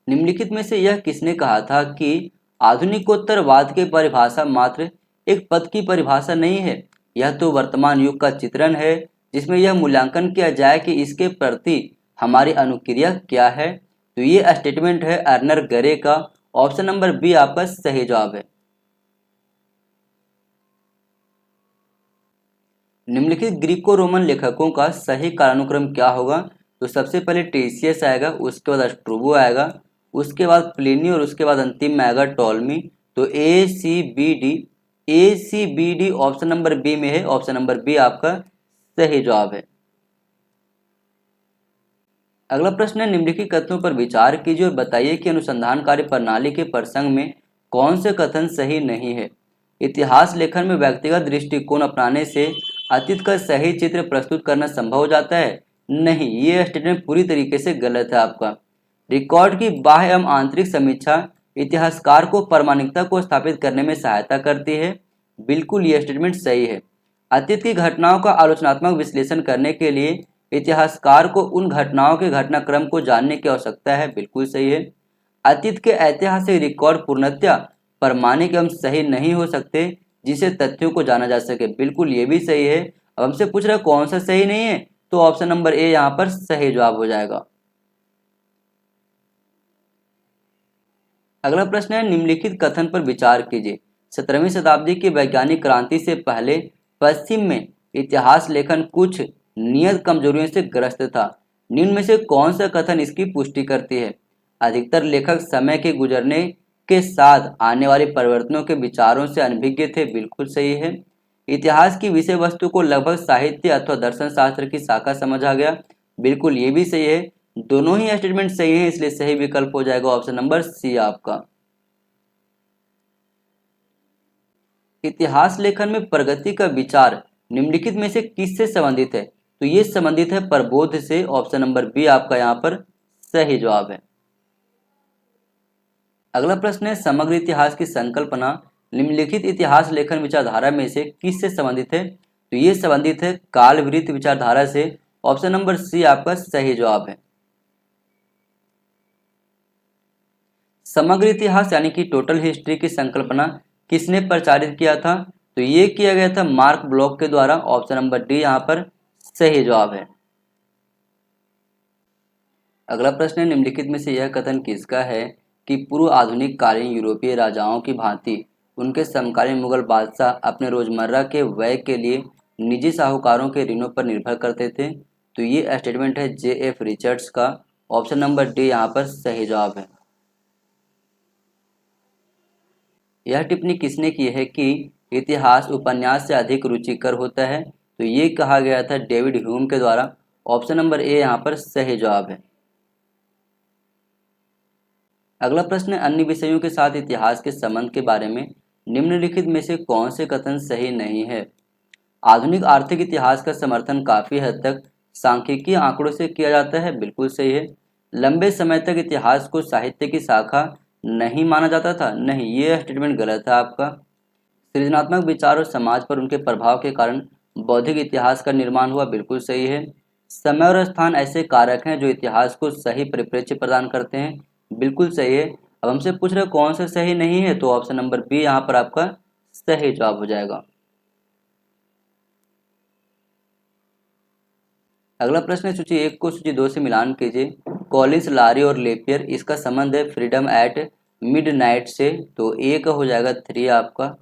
निम्नलिखित में से यह किसने कहा था कि आधुनिकोत्तरवाद की परिभाषा मात्र एक पद की परिभाषा नहीं है, यह तो वर्तमान युग का चित्रण है जिसमें यह मूल्यांकन किया जाए कि इसके प्रति हमारी अनुक्रिया क्या है? तो ये स्टेटमेंट है अर्नर गरे का, ऑप्शन नंबर बी आपका सही जवाब है। निम्नलिखित ग्रीको रोमन लेखकों का सही कालानुक्रम क्या होगा? तो सबसे पहले टेसियस आएगा, उसके बाद स्ट्रूबो आएगा, उसके बाद प्लिनी और उसके बाद अंतिम में आएगा टॉलमी। तो A C B D option number B में है, ऑप्शन नंबर बी आपका सही जवाब है। अगला प्रश्न है, निम्नलिखित कथनों पर विचार कीजिए और बताइए कि अनुसंधान कार्य प्रणाली के प्रसंग में कौन से कथन सही नहीं है। इतिहास लेखन में व्यक्तिगत दृष्टिकोण अपनाने से अतीत का सही चित्र प्रस्तुत करना संभव हो जाता है? नहीं, ये स्टेटमेंट पूरी तरीके से गलत है आपका। रिकॉर्ड की बाह्य एवं आंतरिक समीक्षा इतिहासकार को प्रामाणिकता को स्थापित करने में सहायता करती है। बिल्कुल ये स्टेटमेंट सही है। अतीत की घटनाओं का आलोचनात्मक विश्लेषण करने के लिए इतिहासकार को उन घटनाओं के घटनाक्रम को जानने की आवश्यकता है। बिल्कुल सही है। अतीत के ऐतिहासिक रिकॉर्ड पूर्णतया प्रामाणिक एवं सही नहीं हो सकते जिसे तथ्यों को जाना जा सके। बिल्कुल ये भी सही है। अब हमसे पूछ रहा है कौन सा सही नहीं है, तो ऑप्शन नंबर ए यहाँ पर सही जवाब हो जाएगा। अगला प्रश्न है, निम्नलिखित कथन पर विचार कीजिए। 17वीं शताब्दी की वैज्ञानिक क्रांति से पहले पश्चिम में इतिहास लेखन कुछ नियत कमजोरियों से ग्रस्त था। निम्न में से कौन सा कथन इसकी पुष्टि करती है? अधिकतर लेखक समय के गुजरने के साथ आने वाले परिवर्तनों के विचारों से अनभिज्ञ थे। बिल्कुल सही है। इतिहास की विषय वस्तु को लगभग साहित्य अथवा दर्शन शास्त्र की शाखा समझा गया। बिल्कुल ये भी सही है। दोनों ही स्टेटमेंट सही है, इसलिए सही विकल्प हो जाएगा ऑप्शन नंबर सी आपका। इतिहास लेखन में प्रगति का विचार निम्नलिखित में से किससे संबंधित है? तो ये संबंधित है प्रबोध से। ऑप्शन नंबर बी आपका यहाँ पर सही जवाब है। अगला प्रश्न है, समग्र इतिहास की संकल्पना निम्नलिखित इतिहास लेखन विचारधारा में से किससे संबंधित है? तो ये संबंधित है कालवृत्त विचारधारा से। ऑप्शन नंबर सी आपका सही जवाब है। समग्र इतिहास यानी कि टोटल हिस्ट्री की संकल्पना किसने प्रचारित किया था? तो ये किया गया था मार्क ब्लॉक के द्वारा। ऑप्शन नंबर डी यहाँ पर सही जवाब है। अगला प्रश्न है, निम्नलिखित में से यह कथन किसका है कि पूर्व आधुनिक कालीन यूरोपीय राजाओं की भांति उनके समकालीन मुगल बादशाह अपने रोजमर्रा के व्यय के लिए निजी साहूकारों के ऋणों पर निर्भर करते थे? तो ये स्टेटमेंट है J.F. रिचर्ड्स का। ऑप्शन नंबर डी यहाँ पर सही जवाब है। यह टिप्पणी किसने की है कि इतिहास उपन्यास से अधिक रुचिकर होता है? तो ये कहा गया था डेविड ह्यूम के द्वारा। ऑप्शन नंबर ए यहाँ पर सही जवाब है। अगला प्रश्न है, अन्य विषयों के साथ इतिहास के संबंध के बारे में निम्नलिखित में से कौन से कथन सही नहीं है? आधुनिक आर्थिक इतिहास का समर्थन काफी हद तक सांख्यिकीय आंकड़ों से किया जाता है। बिल्कुल सही है। लंबे समय तक इतिहास को साहित्य की शाखा नहीं माना जाता था। नहीं, ये स्टेटमेंट गलत है आपका। सृजनात्मक विचार और समाज पर उनके प्रभाव के कारण बौद्धिक इतिहास का निर्माण हुआ। बिल्कुल सही है। समय और स्थान ऐसे कारक हैं जो इतिहास को सही परिप्रेक्ष्य प्रदान करते हैं। बिल्कुल सही है। अब हमसे पूछ रहे कौन सा सही नहीं है, तो ऑप्शन नंबर बी यहाँ पर आपका सही जवाब हो जाएगा। अगला प्रश्न है, सूची 1 को सूची 2 से मिलान कीजिए। कॉलिंस, लारी और लेपियर, इसका संबंध है फ्रीडम एट मिडनाइट से। तो ए का हो जाएगा 3 आपका।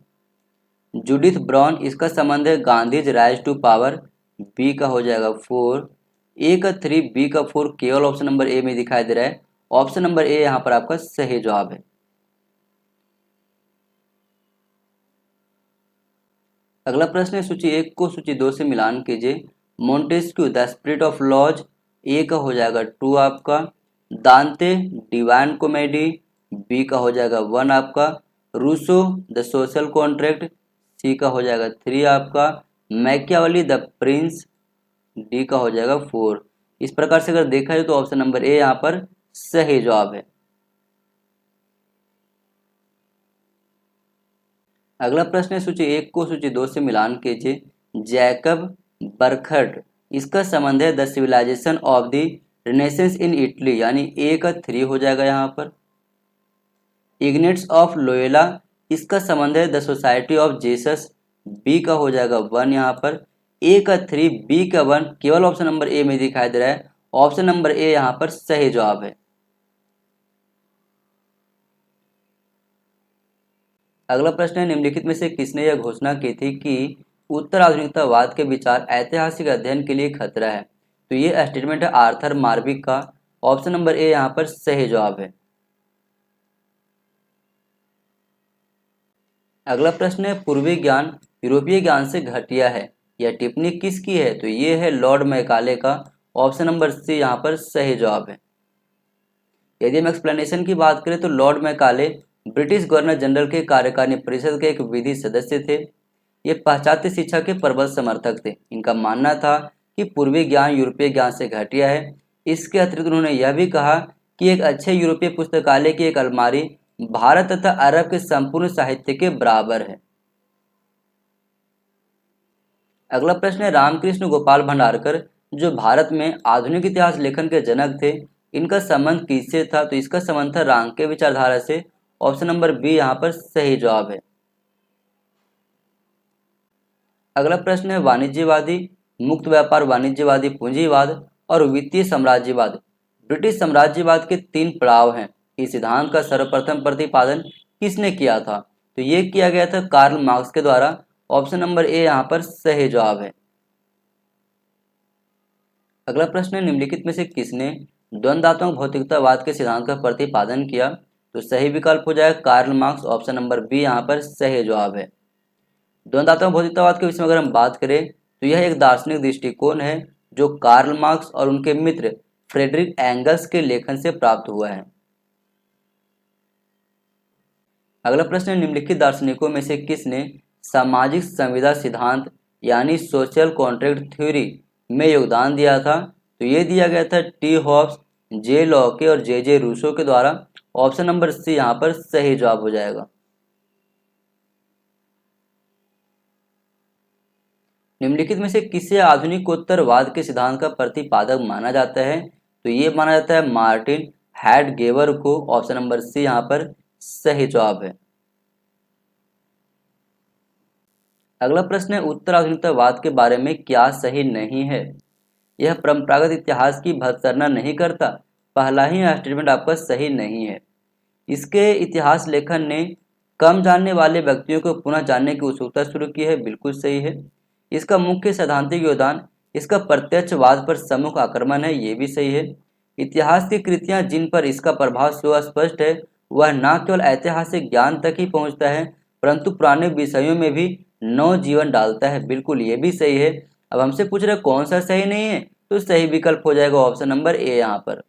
जूडिथ ब्राउन, इसका संबंध है Gandhi's rise to power. B का हो जाएगा 4। ए का 3, बी का 4 केवल ऑप्शन नंबर ए में दिखाई दे रहा है। ऑप्शन नंबर ए यहाँ पर आपका सही जवाब है। अगला प्रश्न है, सूची 1 को सूची 2 से मिलान कीजिए। Montesquieu, the spirit of laws, A का हो जाएगा 2 आपका। दांते, डिवाइन कॉमेडी, बी का हो जाएगा 1 आपका। रूसो, द सोशल कॉन्ट्रैक्ट, सी का हो जाएगा 3 आपका। मैकियावेली, द प्रिंस, डी का हो जाएगा 4। इस प्रकार से अगर देखा जाए तो ऑप्शन नंबर ए यहाँ पर सही जवाब है। अगला प्रश्न है, सूची 1 को सूची 2 से मिलान कीजिए। जैकब बर्खर्ट, इसका संबंध है the civilisation of the Renaissance in Italy, यानी ए का 3 हो जाएगा यहाँ पर। इग्नेट्स ऑफ लोयोला, इसका संबंध है the society of Jesus, B का हो जाएगा 1 यहाँ पर। ए का 3, बी का 1 केवल ऑप्शन नंबर ए में दिखाई दे रहा है। ऑप्शन नंबर ए यहाँ पर सही जवाब है। अगला प्रश्न है, निम्नलिखित में से किसने यह घोषणा की थी कि उत्तर आधुनिकतावाद के विचार ऐतिहासिक अध्ययन के लिए खतरा है? तो ये स्टेटमेंट है आर्थर मार्विक का। ऑप्शन नंबर ए यहाँ पर सही जवाब है। अगला प्रश्न है पूर्वी ज्ञान यूरोपीय ज्ञान से घटिया है। यह टिप्पणी किसकी है? तो ये है लॉर्ड मैकाले का। ऑप्शन नंबर सी यहाँ पर सही जवाब है। यदि हम एक्सप्लेनेशन की बात करें तो Lord Macaulay British governor general के कार्यकारिणी परिषद के एक विधि सदस्य थे। ये पाश्चात्य शिक्षा के प्रबल समर्थक थे। इनका मानना था कि पूर्वी ज्ञान यूरोपीय ज्ञान से घटिया है। इसके अतिरिक्त उन्होंने यह भी कहा कि एक अच्छे यूरोपीय पुस्तकालय की एक अलमारी भारत तथा अरब के संपूर्ण साहित्य के बराबर है। अगला प्रश्न है रामकृष्ण गोपाल भंडारकर जो भारत में आधुनिक इतिहास लेखन के जनक थे, इनका संबंध किससे था? तो इसका संबंध था रांके विचारधारा से। ऑप्शन नंबर बी यहाँ पर सही जवाब है। अगला प्रश्न है वाणिज्यवादी, मुक्त व्यापार वाणिज्यवादी पूंजीवाद और वित्तीय साम्राज्यवाद। ब्रिटिश साम्राज्यवाद के 3 पड़ाव हैं। इस सिद्धांत का सर्वप्रथम प्रतिपादन किसने किया था? तो ये किया गया था कार्ल मार्क्स के द्वारा। ऑप्शन नंबर ए यहाँ पर सही जवाब है। अगला प्रश्न है निम्नलिखित में से किसने द्वंद्वात्मक भौतिकतावाद के सिद्धांत का प्रतिपादन किया? तो सही विकल्प हो जाएगा Karl Marx. Option number B यहाँ पर सही जवाब है। द्वंद्वात्मक भौतिकतावाद के विषय में अगर हम बात करें तो यह एक दार्शनिक दृष्टिकोण है जो कार्ल मार्क्स और उनके मित्र फ्रेडरिक एंगल्स के लेखन से प्राप्त हुआ है। अगला प्रश्न है निम्नलिखित दार्शनिकों में से किसने सामाजिक संविदा सिद्धांत यानी सोशल कॉन्ट्रैक्ट थ्योरी में योगदान दिया था? तो ये दिया गया था टी हॉब्स, जे लॉके और जे रूसो के द्वारा। ऑप्शन नंबर सी यहाँ पर सही जवाब हो जाएगा। निम्नलिखित में से किसे आधुनिकोत्तरवाद के सिद्धांत का प्रतिपादक माना जाता है? तो ये माना जाता है मार्टिन हैडगेवर को। ऑप्शन नंबर सी यहाँ पर सही जवाब है। अगला प्रश्न है उत्तर आधुनिकतावाद के बारे में क्या सही नहीं है? यह परंपरागत इतिहास की भर्त्सना नहीं करता। पहला ही स्टेटमेंट आपका सही नहीं है। इसके इतिहास लेखन ने कम जानने वाले व्यक्तियों को पुनः जानने की उत्सुकता शुरू की है। बिल्कुल सही है। इसका मुख्य सैद्धांतिक योगदान इसका प्रत्यक्षवाद पर सम्मुख आक्रमण है। ये भी सही है। इतिहास की कृतियां जिन पर इसका प्रभाव सुस्पष्ट है वह न केवल ऐतिहासिक ज्ञान तक ही पहुंचता है परंतु पुराने विषयों में भी नव जीवन डालता है। बिल्कुल ये भी सही है। अब हमसे पूछ रहे कौन सा सही नहीं है? तो सही विकल्प हो जाएगा ऑप्शन नंबर ए यहाँ पर।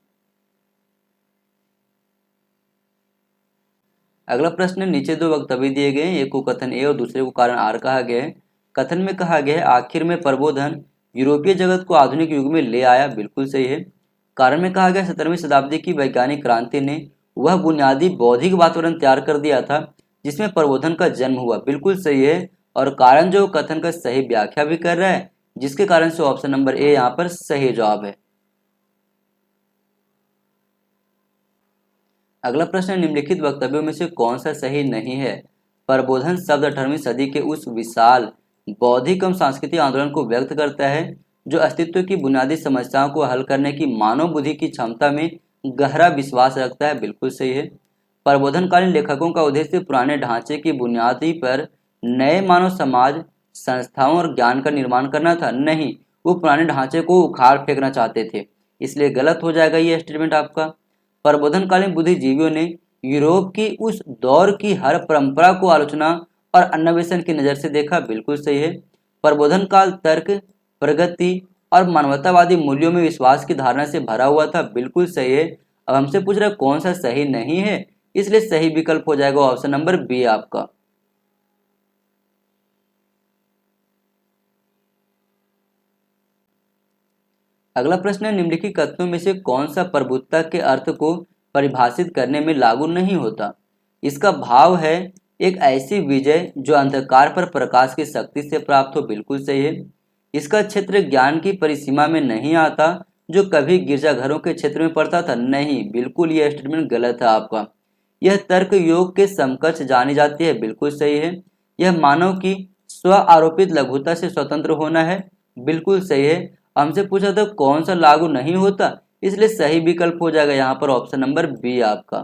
अगला प्रश्न नीचे 2 वक्तव्य दिए गए हैं। एक को कथन ए और दूसरे को कारण आर कहा गया है। कथन में कहा गया है आखिर में प्रबोधन यूरोपीय जगत को आधुनिक युग में ले आया। बिल्कुल सही है। कारण में कहा गया 17वीं शताब्दी की वैज्ञानिक क्रांति ने वह बुनियादी बौद्धिक वातावरण तैयार कर दिया था जिसमें प्रबोधन का जन्म हुआ। बिल्कुल सही है। और कारण जो कथन का सही व्याख्या भी कर रहा है जिसके कारण से ऑप्शन नंबर ए यहाँ पर सही जवाब है। अगला प्रश्न निम्नलिखित वक्तव्यों में से कौन सा सही नहीं है? प्रबोधन शब्द 18वीं सदी के उस विशाल बौद्धिक एवं सांस्कृतिक आंदोलन को व्यक्त करता है जो अस्तित्व की बुनियादी समस्याओं को हल करने की मानव बुद्धि की क्षमता में गहरा विश्वास रखता है। बिल्कुल सही है। प्रबोधनकालीन लेखकों का उद्देश्य पुराने ढांचे की बुनियादी पर नए मानव समाज संस्थाओं और ज्ञान का निर्माण करना था। नहीं, वो पुराने ढांचे को उखाड़ फेंकना चाहते थे। इसलिए गलत हो जाएगा ये स्टेटमेंट आपका। प्रबोधनकालीन बुद्धिजीवियों ने यूरोप की उस दौर की हर परंपरा को आलोचना और अन्वेषण की नजर से देखा। बिल्कुल सही है। प्रबोधन काल तर्क, प्रगति और मानवतावादी मूल्यों में विश्वास की धारणा से भरा हुआ था। बिल्कुल सही है। अब हमसे पूछ रहा है कौन सा सही नहीं है, इसलिए सही विकल्प हो जाएगा ऑप्शन नंबर बी आपका। अगला प्रश्न है निम्नलिखित कथनों में से कौन सा प्रभुत्व के अर्थ को परिभाषित करने में लागू नहीं होता? इसका भाव है एक ऐसी विजय जो अंधकार पर प्रकाश की शक्ति से प्राप्त हो। बिल्कुल सही है। इसका क्षेत्र ज्ञान की परिसीमा में नहीं आता जो कभी गिरजाघरों के क्षेत्र में पड़ता था। नहीं, बिल्कुल यह स्टेटमेंट गलत है आपका। यह तर्क योग के समकक्ष जानी जाती है। बिल्कुल सही है। यह मानव की स्व आरोपित लघुता से स्वतंत्र होना है। बिल्कुल सही है। हमसे पूछा था कौन सा लागू नहीं होता, इसलिए सही विकल्प हो जाएगा यहाँ पर ऑप्शन नंबर बी आपका।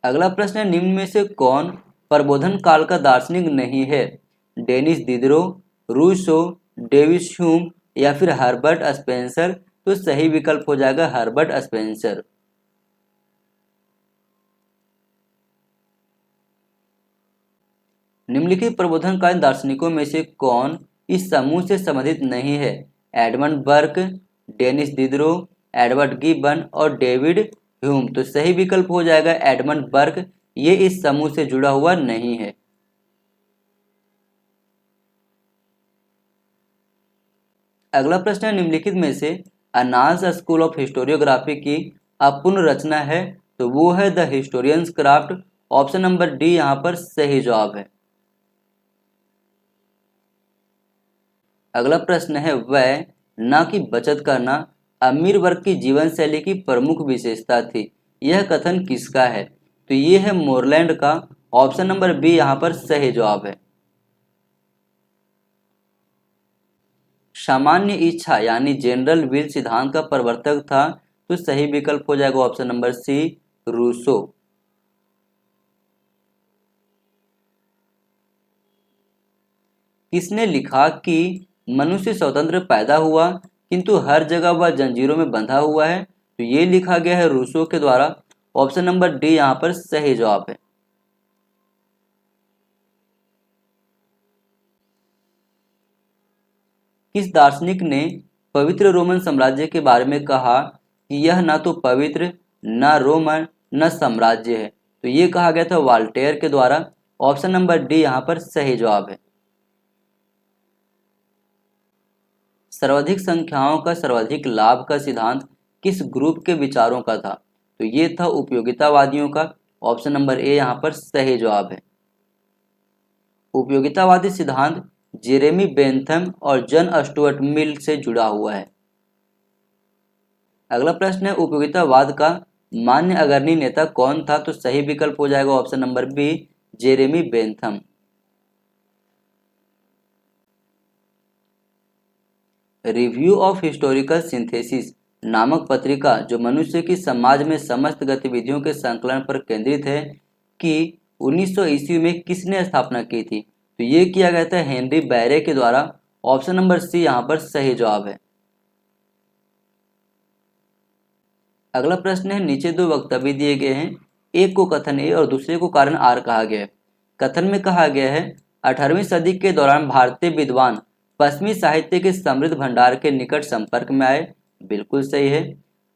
अगला प्रश्न है निम्न में से कौन प्रबोधन काल का दार्शनिक नहीं है? डेनिस दिदरो, रूसो, डेविड ह्यूम या फिर हर्बर्ट स्पेंसर तो सही विकल्प हो जाएगा हर्बर्ट स्पेंसर। निम्नलिखित प्रबोधनकालीन दार्शनिकों में से कौन इस समूह से संबंधित नहीं है? Edmund Burke, Denis Diderot, Edward Gibbon और डेविड ह्यूम। तो सही विकल्प हो जाएगा एडमंड बर्क, ये इस समूह से जुड़ा हुआ नहीं है। अगला प्रश्न है, निम्नलिखित में से अन्नास स्कूल ऑफ हिस्टोरियोग्राफी की अपूर्ण रचना है? तो वो है the historians craft. Option number D यहाँ पर सही जवाब है। अगला प्रश्न है, वह ना कि बचत करना अमीर वर्ग की जीवन शैली की प्रमुख विशेषता थी, यह कथन किसका है? तो ये है मोरलैंड का। ऑप्शन नंबर बी यहाँ पर सही जवाब है। सामान्य इच्छा यानी जनरल विल सिद्धांत का प्रवर्तक था, तो सही विकल्प हो जाएगा ऑप्शन नंबर सी, रूसो। किसने लिखा कि मनुष्य स्वतंत्र पैदा हुआ किंतु हर जगह वह जंजीरों में बंधा हुआ है? तो ये लिखा गया है रूसो के द्वारा। ऑप्शन नंबर डी यहाँ पर सही जवाब है। किस दार्शनिक ने पवित्र रोमन साम्राज्य के बारे में कहा कि यह न तो पवित्र, न रोमन, न साम्राज्य है? तो ये कहा गया था वाल्टेयर के द्वारा। ऑप्शन नंबर डी यहाँ पर सही जवाब है। सर्वाधिक संख्याओं का सर्वाधिक लाभ का सिद्धांत किस ग्रुप के विचारों का था? तो ये था उपयोगितावादियों का। ऑप्शन नंबर ए यहाँ पर सही जवाब है। उपयोगितावादी सिद्धांत जेरेमी बेंथम और जॉन स्टुअर्ट मिल से जुड़ा हुआ है। अगला प्रश्न है, उपयोगितावाद का मान्य अग्रणी नेता कौन था? तो सही विकल्प हो जाएगा option number B, Jeremy Bentham. Review of historical synthesis नामक पत्रिका, जो मनुष्य की समाज में समस्त गतिविधियों के संकलन पर केंद्रित है, कि 1900 ईस्वी में किसने स्थापना की थी? तो ये किया गया था हेनरी बैरे के द्वारा। ऑप्शन नंबर सी यहाँ पर सही जवाब है। अगला प्रश्न है, नीचे दो वक्तव्य दिए गए हैं, एक को कथन ए और दूसरे को कारण आर कहा गया है। कथन में कहा गया है 18वीं सदी के दौरान भारतीय विद्वान पश्चिमी साहित्य के समृद्ध भंडार के निकट संपर्क में आए। बिल्कुल सही है।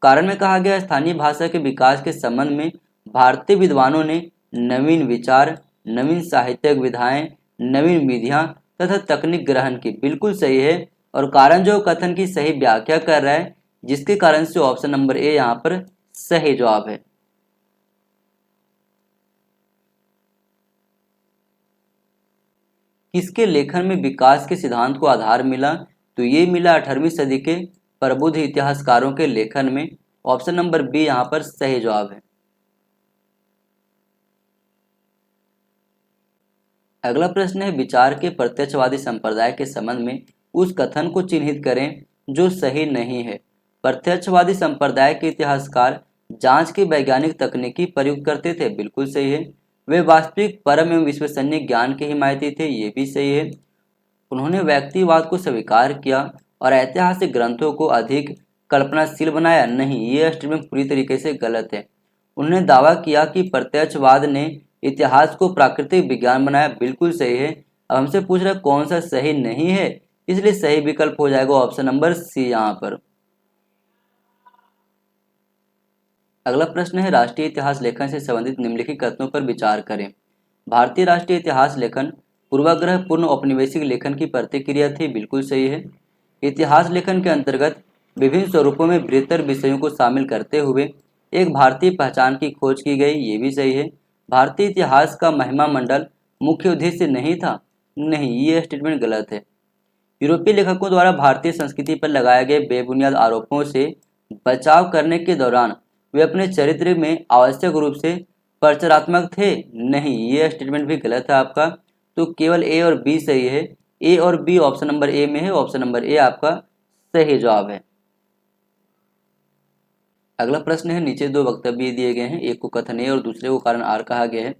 कारण में कहा गया स्थानीय भाषा के विकास के संबंध में भारतीय विद्वानों ने नवीन विचार, नवीन साहित्यिक विधाएं, नवीन विधियां तथा तकनीक ग्रहण की। बिल्कुल सही है। और कारण जो कथन की सही व्याख्या कर रहा है, जिसके कारण से ऑप्शन नंबर ए यहाँ पर सही जवाब है। किसके लेखन में विकास के सिद्धांत को आधार मिला? तो ये मिला 18वीं सदी के प्रबुद्ध इतिहासकारों के लेखन में। ऑप्शन नंबर बी यहाँ पर सही जवाब है। अगला प्रश्न है, विचार के प्रत्यक्षवादी संप्रदाय के संबंध में उस कथन को चिन्हित करें जो सही नहीं है। प्रत्यक्षवादी संप्रदाय के इतिहासकार जांच की वैज्ञानिक तकनीकी प्रयुक्त करते थे। बिल्कुल सही है। वे वास्तविक, परम एवं विश्वसनीय ज्ञान के हिमायती थे। ये भी सही है। उन्होंने व्यक्तिवाद को स्वीकार किया और ऐतिहासिक ग्रंथों को अधिक कल्पनाशील बनाया। नहीं, ये स्टेटमेंट पूरी तरीके से गलत है। उन्होंने दावा किया कि प्रत्यक्षवाद ने इतिहास को प्राकृतिक विज्ञान बनाया। बिल्कुल सही है। अब हमसे पूछ रहा है कौन सा सही नहीं है, इसलिए सही विकल्प हो जाएगा ऑप्शन नंबर सी यहाँ पर। अगला प्रश्न है, राष्ट्रीय इतिहास लेखन से संबंधित निम्नलिखित कथनों पर विचार करें। भारतीय राष्ट्रीय इतिहास लेखन पूर्वाग्रह पूर्ण औपनिवेशिक लेखन की प्रतिक्रिया थी। बिल्कुल सही है। इतिहास लेखन के अंतर्गत विभिन्न स्वरूपों में बृहत्तर विषयों को शामिल करते हुए एक भारतीय पहचान की खोज की गई। ये भी सही है। भारतीय इतिहास का महिमा मंडल मुख्य उद्देश्य नहीं था। नहीं, ये स्टेटमेंट गलत है। यूरोपीय लेखकों द्वारा भारतीय संस्कृति पर लगाए गए बेबुनियाद आरोपों से बचाव करने के दौरान वे अपने चरित्र में आवश्यक रूप से प्रचारात्मक थे। नहीं, ये स्टेटमेंट भी गलत है आपका। तो केवल ए और बी सही है। ए और बी ऑप्शन नंबर ए में है। ऑप्शन नंबर ए आपका सही जवाब है। अगला प्रश्न है, नीचे दो वक्तव्य दिए गए हैं, एक को कथन ए और दूसरे को कारण आर कहा गया है।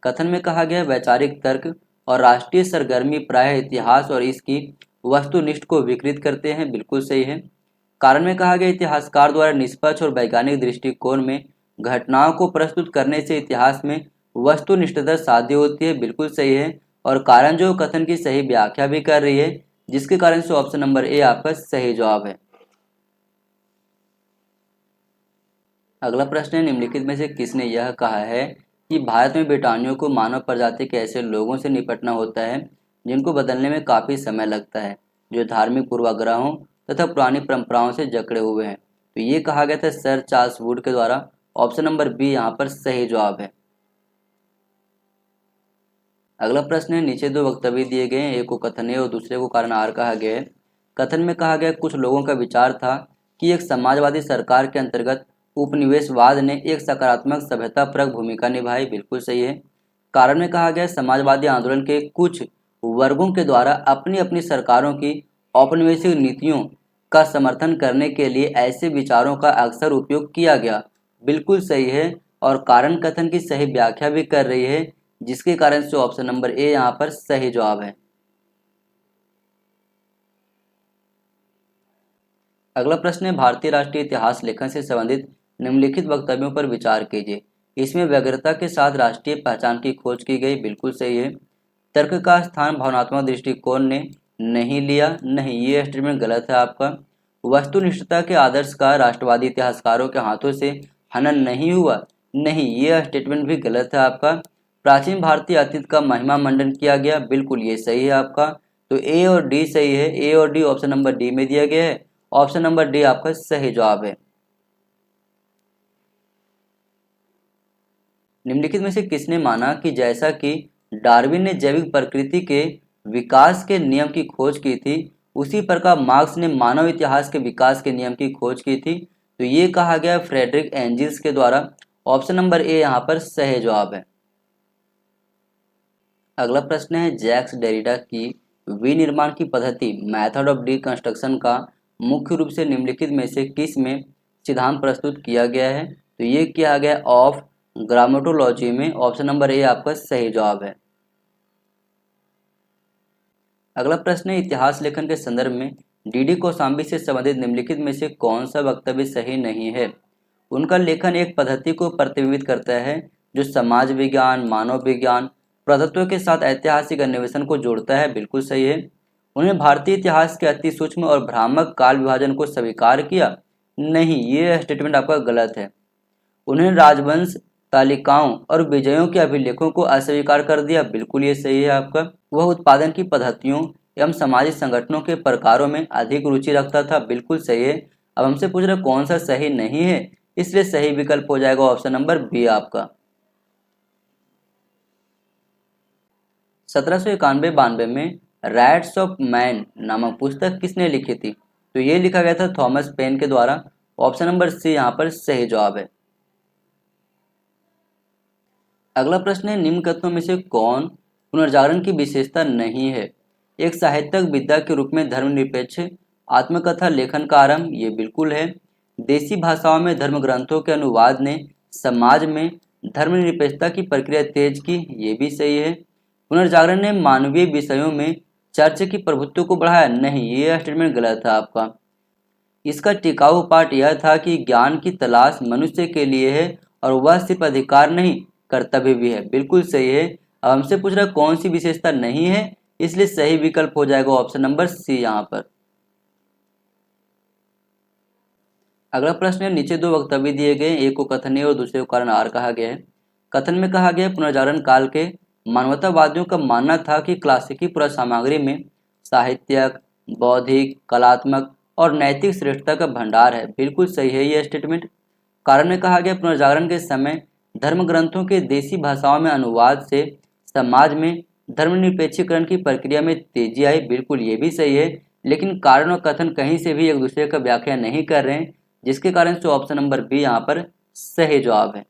कथन में कहा गया है वैचारिक तर्क और राष्ट्रीय सरगर्मी प्रायः इतिहास और इसकी वस्तुनिष्ठ को विकृत करते हैं। बिल्कुल सही है। कारण में कहा गया इतिहासकार द्वारा निष्पक्ष और वैज्ञानिक दृष्टिकोण में घटनाओं को प्रस्तुत करने से इतिहास में वस्तुनिष्ठता साध्य होती है, बिल्कुल सही है। और कारण जो कथन की सही व्याख्या भी कर रही है, जिसके कारण से ऑप्शन नंबर ए आपका सही जवाब है। अगला प्रश्न है, निम्नलिखित में से किसने यह कहा है कि भारत में बेटानियों को मानव प्रजाति के ऐसे लोगों से निपटना होता है जिनको बदलने में काफ़ी समय लगता है, जो धार्मिक पूर्वाग्रहों तथा पुरानी परंपराओं से जकड़े हुए हैं। तो ये कहा गया था सर चार्ल्स वुड के द्वारा। ऑप्शन नंबर बी यहाँ पर सही जवाब है। अगला प्रश्न है, नीचे दो वक्तव्य दिए गए हैं, एक को कथन ए और दूसरे को कारण आर कहा गया है। कथन में कहा गया कुछ लोगों का विचार था कि एक समाजवादी सरकार के अंतर्गत उपनिवेशवाद ने एक सकारात्मक सभ्यतापरक भूमिका निभाई, बिल्कुल सही है। कारण में कहा गया समाजवादी आंदोलन के कुछ वर्गों के द्वारा अपनी अपनी सरकारों की औपनिवेशिक नीतियों का समर्थन करने के लिए ऐसे विचारों का अक्सर उपयोग किया गया, बिल्कुल सही है। और कारण कथन की सही व्याख्या भी कर रही है, जिसके कारण से ऑप्शन नंबर ए यहाँ पर सही जवाब है। अगला प्रश्न है, भारतीय राष्ट्रीय इतिहास लेखन से संबंधित निम्नलिखित वक्तव्यों पर विचार कीजिए। इसमें व्यग्रता के साथ राष्ट्रीय पहचान की खोज की गई, बिल्कुल सही है। तर्क का स्थान भावनात्मक दृष्टिकोण ने नहीं लिया, नहीं, ये स्टेटमेंट गलत है आपका। वस्तुनिष्ठता के आदर्श का राष्ट्रवादी इतिहासकारों के हाथों से हनन नहीं हुआ, नहीं, ये स्टेटमेंट भी गलत है आपका। प्राचीन भारतीय अतीत का महिमा मंडन किया गया, बिल्कुल ये सही है आपका। तो ए और डी सही है, ए और डी ऑप्शन नंबर डी में दिया गया है। ऑप्शन नंबर डी आपका सही जवाब है। निम्नलिखित में से किसने माना कि जैसा कि डार्विन ने जैविक प्रकृति के विकास के नियम की खोज की थी, उसी प्रकार मार्क्स ने मानव इतिहास के विकास के नियम की खोज की थी? तो ये कहा गया फ्रेडरिक एंजिल्स के द्वारा। ऑप्शन नंबर ए यहाँ पर सही जवाब है। अगला प्रश्न है, जैक्स डेरिडा की विनिर्माण की पद्धति मेथड ऑफ डिकंस्ट्रक्शन का मुख्य रूप से निम्नलिखित में से किस में सिद्धांत प्रस्तुत किया गया है? तो ये किया गया ऑफ ग्रामेटोलॉजी में। ऑप्शन नंबर ए आपका सही जवाब है। अगला प्रश्न है, इतिहास लेखन के संदर्भ में डीडी कौशाम्बी से संबंधित निम्नलिखित में से कौन सा वक्तव्य सही नहीं है? उनका लेखन एक पद्धति को प्रतिबिंबित करता है जो समाज विज्ञान, मानव विज्ञान, पुरातत्व के साथ ऐतिहासिक अन्वेषण को जोड़ता है, बिल्कुल सही है। उन्होंने भारतीय इतिहास के अति सूक्ष्म और भ्रामक काल विभाजन को स्वीकार किया, नहीं, ये स्टेटमेंट आपका गलत है। उन्होंने राजवंश, तालिकाओं और विजयों के अभिलेखों को अस्वीकार कर दिया, बिल्कुल ये सही है आपका। वह उत्पादन की पद्धतियों एवं सामाजिक संगठनों के प्रकारों में अधिक रुचि रखता था, बिल्कुल सही है। अब हमसे पूछ रहे कौन सा सही नहीं है, इसलिए सही विकल्प हो जाएगा ऑप्शन नंबर बी आपका। 1791-92 में राइट्स ऑफ मैन नामक पुस्तक किसने लिखी थी? तो ये लिखा गया था थॉमस पेन के द्वारा। ऑप्शन नंबर सी यहाँ पर सही जवाब है। अगला प्रश्न है, निम्न कथनों में से कौन पुनर्जागरण की विशेषता नहीं है? एक साहित्यिक विद्या के रूप में धर्मनिरपेक्ष आत्मकथा लेखन का आरंभ, ये बिल्कुल है। देसी भाषाओं में धर्म ग्रंथों के अनुवाद ने समाज में धर्मनिरपेक्षता की प्रक्रिया तेज की, ये भी सही है। पुनर्जागरण ने मानवीय विषयों में चर्च की प्रभुत्व को बढ़ाया, नहीं, ये स्टेटमेंट गलत है आपका। इसका टिकाऊ पाठ यह था कि ज्ञान की तलाश मनुष्य के लिए है और वह सिर्फ अधिकार नहीं कर्तव्य भी है, बिल्कुल सही है। अब हमसे पूछ रहा कौन सी विशेषता नहीं है, इसलिए सही विकल्प हो जाएगा ऑप्शन नंबर सी यहाँ पर। अगला प्रश्न है, नीचे दो वक्तव्य दिए गए, एक को कथन ए और दूसरे को कारण आर कहा गया है। कथन में कहा गया पुनर्जागरण काल के मानवतावादियों का मानना था कि क्लासिकी पुरा सामग्री में साहित्यक, बौद्धिक, कलात्मक और नैतिक श्रेष्ठता का भंडार है, बिल्कुल सही है ये स्टेटमेंट। कारण में कहा गया पुनर्जागरण के समय धर्म ग्रंथों के देशी भाषाओं में अनुवाद से समाज में धर्मनिरपेक्षीकरण की प्रक्रिया में तेजी आई, बिल्कुल ये भी सही है। लेकिन कारण और कथन कहीं से भी एक दूसरे का व्याख्या नहीं कर रहे हैं, जिसके कारण से ऑप्शन नंबर बी यहाँ पर सही जवाब है।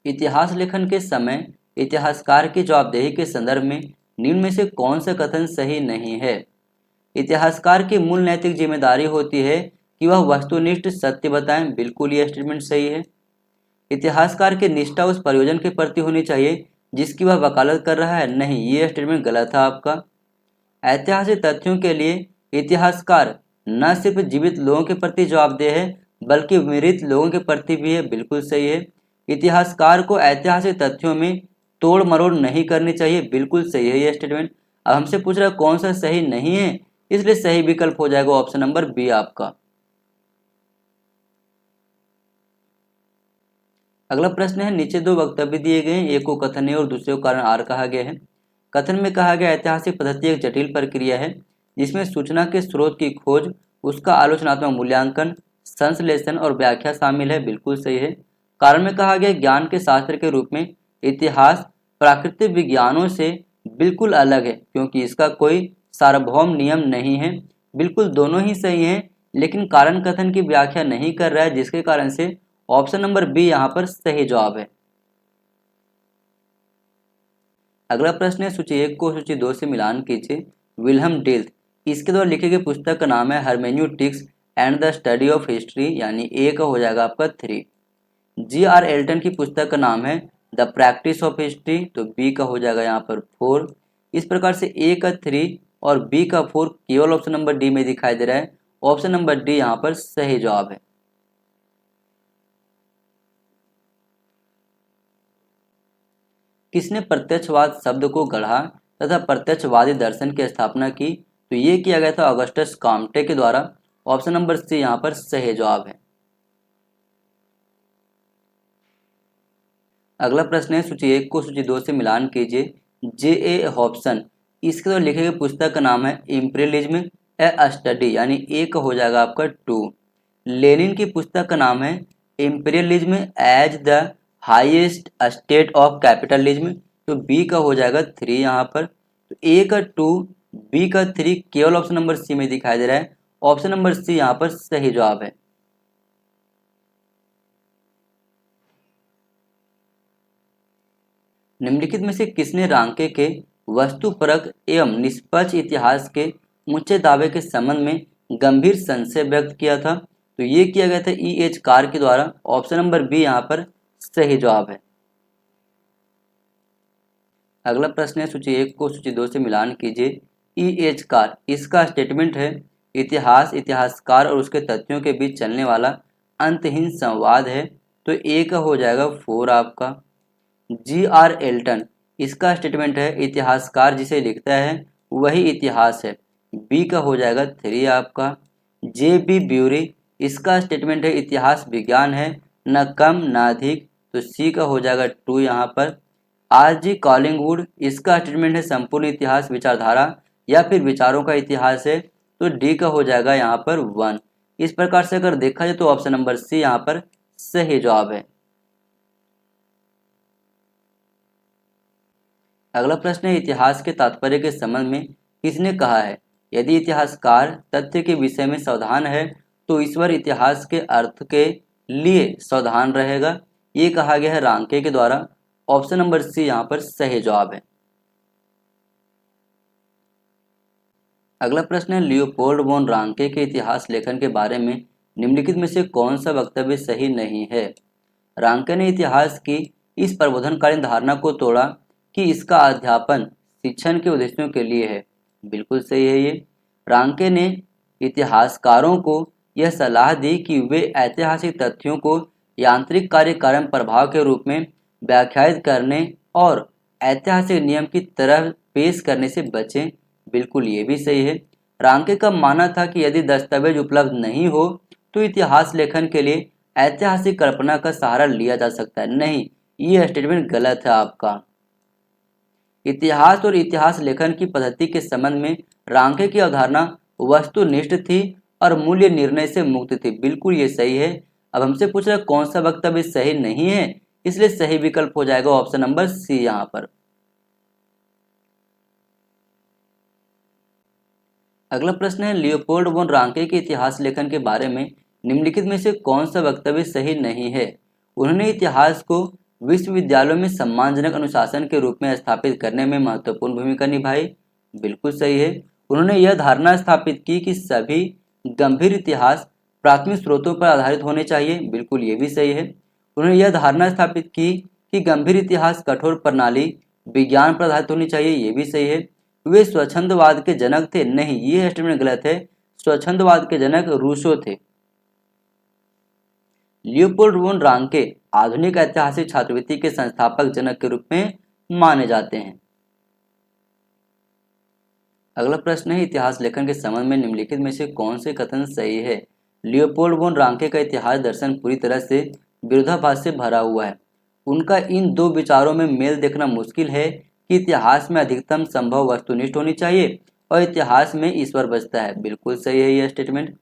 इतिहास लेखन के समय इतिहासकार की जवाबदेही के संदर्भ में निम्न में से कौन सा कथन सही नहीं है? इतिहासकार की मूल नैतिक जिम्मेदारी होती है कि वह वस्तुनिष्ठ सत्य बताएं, बिल्कुल ये स्टेटमेंट सही है। इतिहासकार की निष्ठा उस प्रयोजन के प्रति होनी चाहिए जिसकी वह वकालत कर रहा है, नहीं, ये स्टेटमेंट गलत है आपका। ऐतिहासिक तथ्यों के लिए इतिहासकार न सिर्फ जीवित लोगों के प्रति जवाबदेह है बल्कि मृत लोगों के प्रति भी है। बिल्कुल सही है। इतिहासकार को ऐतिहासिक तथ्यों में तोड़ मरोड़ नहीं करनी चाहिए। बिल्कुल सही है ये स्टेटमेंट। अब हमसे पूछ रहा है कौन सा सही नहीं है, इसलिए सही विकल्प हो जाएगा ऑप्शन नंबर बी आपका। अगला प्रश्न है, नीचे दो वक्तव्य दिए गए हैं, एक को कथन है और दूसरे को कारण आर कहा गया है। कथन में कहा गया ऐतिहासिक पद्धति एक जटिल प्रक्रिया है जिसमें सूचना के स्रोत की खोज, उसका आलोचनात्मक मूल्यांकन, संश्लेषण और व्याख्या शामिल है। बिल्कुल सही है। कारण में कहा गया ज्ञान के शास्त्र के रूप में इतिहास प्राकृतिक विज्ञानों से बिल्कुल अलग है क्योंकि इसका कोई सार्वभौम नियम नहीं है। बिल्कुल दोनों ही सही हैं, लेकिन कारण कथन की व्याख्या नहीं कर रहा है, जिसके कारण से ऑप्शन नंबर बी यहाँ पर सही जवाब है। अगला प्रश्न है, सूची 1 को सूची 2 से मिलान कीजिए। विल्हम डिल्थ, इसके द्वारा लिखी गई पुस्तक का नाम है hermeneutics and the study of history, यानी ए का हो जाएगा आपका 3। जी.आर. एल्टन की पुस्तक का नाम है द प्रैक्टिस ऑफ हिस्ट्री, तो बी का हो जाएगा यहाँ पर 4। इस प्रकार से ए का 3 और बी का 4 केवल ऑप्शन नंबर डी में दिखाई दे रहा है। ऑप्शन नंबर डी यहाँ पर सही जवाब है। किसने प्रत्यक्षवाद शब्द को गढ़ा तथा प्रत्यक्षवादी दर्शन की स्थापना की? तो ये किया गया था ऑगस्टस कॉम्टे के द्वारा। ऑप्शन नंबर सी यहाँ पर सही जवाब है। अगला प्रश्न है, सूची 1 को सूची 2 से मिलान कीजिए। जे.ए. हॉब्सन, इसके द्वारा लिखे गए पुस्तक का नाम है इम्पीरियलिज्म ए स्टडी, यानी ए का हो जाएगा आपका 2। लेनिन की पुस्तक का नाम है imperialism as the highest state of capitalism, तो बी का हो जाएगा 3 यहाँ पर। तो ए का 2, बी का 3 केवल ऑप्शन नंबर सी में दिखाई दे रहा है। ऑप्शन नंबर सी यहाँ पर सही जवाब है। निम्नलिखित में से किसने रांके के वस्तुपरक एवं निष्पक्ष इतिहास के ऊंचे दावे के संबंध में गंभीर संशय व्यक्त किया था? तो ये किया गया था ई.एच. कार के द्वारा। ऑप्शन नंबर बी यहाँ पर सही जवाब है। अगला प्रश्न है, सूची 1 को सूची 2 से मिलान कीजिए। ई.एच. कार, इसका स्टेटमेंट है इतिहास इतिहासकार और उसके तथ्यों के बीच चलने वाला अंतहीन संवाद है, तो ए का हो जाएगा 4 आपका। जी.आर. एल्टन, इसका स्टेटमेंट है इतिहासकार जिसे लिखता है वही इतिहास है, बी का हो जाएगा 3 आपका। जे.बी. ब्यूरी, इसका स्टेटमेंट है इतिहास विज्ञान है, न कम न अधिक, तो सी का हो जाएगा 2 यहाँ पर। आर.जी. कॉलिंगवुड, इसका स्टेटमेंट है संपूर्ण इतिहास विचारधारा या फिर विचारों का इतिहास है, तो डी का हो जाएगा यहाँ पर 1। इस प्रकार से अगर देखा जाए तो ऑप्शन नंबर सी यहाँ पर सही जवाब है। अगला प्रश्न है, इतिहास के तात्पर्य के संबंध में किसने कहा है? यदि इतिहासकार तथ्य के विषय में सावधान है तो ईश्वर इतिहास के अर्थ के लिए सावधान रहेगा, ये कहा गया है रांके के द्वारा। ऑप्शन नंबर सी यहाँ पर सही जवाब है। अगला प्रश्न है, लियोपोल्ड वॉन रांके के इतिहास लेखन के बारे में निम्नलिखित में से कौन सा वक्तव्य सही नहीं है? रांके ने इतिहास की इस प्रबोधनकालीन धारणा को तोड़ा कि इसका अध्यापन शिक्षण के उद्देश्यों के लिए है। बिल्कुल सही है ये। रांके ने इतिहासकारों को यह सलाह दी कि वे ऐतिहासिक तथ्यों को यांत्रिक कार्य कारण प्रभाव के रूप में व्याख्यायित करने और ऐतिहासिक नियम की तरह पेश करने से बचें। बिल्कुल ये भी सही है। रांके का मानना था कि यदि दस्तावेज उपलब्ध नहीं हो तो इतिहास लेखन के लिए ऐतिहासिक कल्पना का सहारा लिया जा सकता है। नहीं, ये स्टेटमेंट गलत है आपका। इतिहास और इतिहास लेखन की पद्धति के संबंध में रांके की अवधारणा वस्तुनिष्ठ थी और मूल्य निर्णय से मुक्त थी। बिल्कुल ये सही है। अब हमसे पूछ रहा है कौन सा वक्तव्य सही नहीं है, इसलिए सही विकल्प हो जाएगा ऑप्शन नंबर सी यहाँ पर। अगला प्रश्न है, लियोपोल्ड वॉन रांके के इतिहास लेखन के बारे में निम्नलिखित में से कौन सा वक्तव्य सही नहीं है? उन्होंने इतिहास को विश्वविद्यालयों में सम्मानजनक अनुशासन के रूप में स्थापित करने में महत्वपूर्ण भूमिका निभाई। बिल्कुल सही है। उन्होंने यह धारणा स्थापित की कि सभी गंभीर इतिहास प्राथमिक स्रोतों पर आधारित होने चाहिए। बिल्कुल ये भी सही है। उन्होंने यह धारणा स्थापित की कि गंभीर इतिहास कठोर प्रणाली विज्ञान पर आधारित होनी चाहिए। ये भी सही है। वे स्वच्छंदवाद के जनक थे? नहीं, ये स्टेटमेंट गलत है। स्वच्छंदवाद के जनक रूसो थे। लियोपोल्ड वोन रांके आधुनिक ऐतिहासिक छात्रवृत्ति के संस्थापक जनक के रूप में माने जाते हैं। अगला प्रश्न है, इतिहास लेखन के संबंध में निम्नलिखित में से कौन से कथन सही है? लियोपोल्ड वोन रांके का इतिहास दर्शन पूरी तरह से विरोधाभास से भरा हुआ है। उनका इन दो विचारों में मेल देखना मुश्किल है कि इतिहास में अधिकतम संभव वस्तुनिष्ठ होनी चाहिए और इतिहास में ईश्वर बसता है। बिल्कुल सही है यह स्टेटमेंट।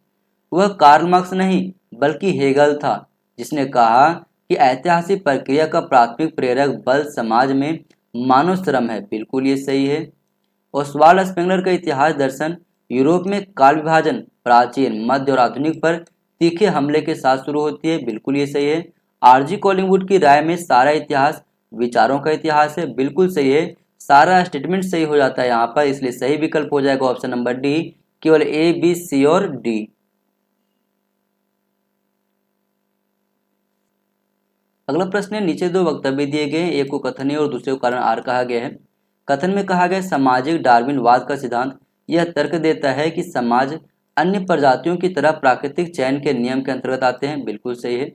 वह कार्ल मार्क्स नहीं बल्कि हेगल था जिसने कहा कि ऐतिहासिक प्रक्रिया का प्राथमिक प्रेरक बल समाज में मानव श्रम है। बिल्कुल ये सही है। ओस्वाल्ड स्पेंगलर का इतिहास दर्शन यूरोप में काल विभाजन, प्राचीन, मध्य और आधुनिक पर तीखे हमले के साथ शुरू होती है। बिल्कुल ये सही है। आरजी कॉलिंगवुड की राय में सारा इतिहास विचारों का इतिहास है। बिल्कुल सही है। सारा स्टेटमेंट सही हो जाता है यहाँ पर, इसलिए सही विकल्प हो जाएगा ऑप्शन नंबर डी। केवल ए, बी, सी और डी। अगला प्रश्न है, नीचे दो वक्तव्य दिए गए हैं, एक को कथनीय और दूसरे को कारण आर कहा गया है। कथन में कहा गया सामाजिक डार्विनवाद का सिद्धांत यह तर्क देता है कि समाज अन्य प्रजातियों की तरह प्राकृतिक चयन के नियम के अंतर्गत आते हैं। बिल्कुल सही है।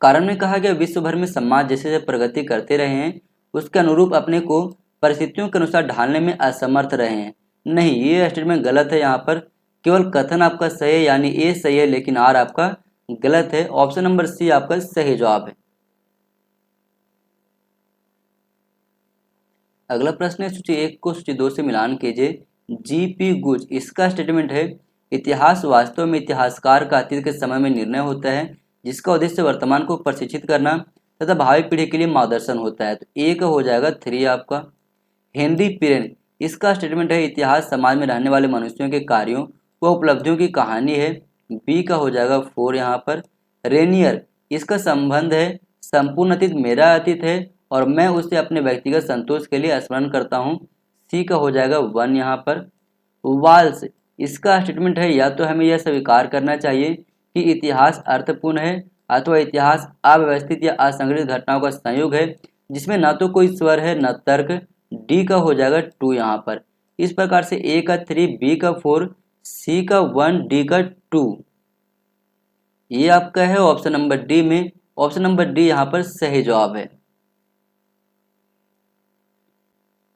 कारण में कहा गया विश्व भर में समाज जैसे जैसे प्रगति करते रहे हैं उसके अनुरूप अपने को परिस्थितियों के अनुसार ढालने में असमर्थ रहे हैं। नहीं, ये स्टेटमेंट गलत है। यहाँ पर केवल कथन आपका सही है यानी ए सही है, लेकिन आर आपका गलत है। ऑप्शन नंबर सी आपका सही जवाब है। अगला प्रश्न है, सूची 1 को सूची 2 से मिलान कीजिए। जीपी गुज इसका स्टेटमेंट है इतिहास वास्तव में इतिहासकार का अतीत के समय में निर्णय होता है जिसका उद्देश्य वर्तमान को प्रशिक्षित करना तथा भावी पीढ़ी के लिए मार्गदर्शन होता है। तो ए का हो जाएगा 3 आपका। हेनरी पिरेन इसका स्टेटमेंट है इतिहास समाज में रहने वाले मनुष्यों के कार्यों व उपलब्धियों की कहानी है। बी का हो जाएगा 4 यहाँ पर। रेनियर इसका संबंध है संपूर्ण अतीत मेरा अतीत है और मैं उसे अपने व्यक्तिगत संतोष के लिए स्मरण करता हूँ। सी का हो जाएगा 1 यहाँ पर। वाल्स इसका स्टेटमेंट है या तो हमें यह स्वीकार करना चाहिए कि इतिहास अर्थपूर्ण है अथवा इतिहास अव्यवस्थित या असंगठित घटनाओं का संयोग है जिसमें न तो कोई स्वर है न तर्क। डी का हो जाएगा 2 यहाँ पर। इस प्रकार से ए का 3, बी का 4, सी का 1, डी का 2। ये आपका है ऑप्शन नंबर डी में। ऑप्शन नंबर डी यहाँ पर सही जवाब है।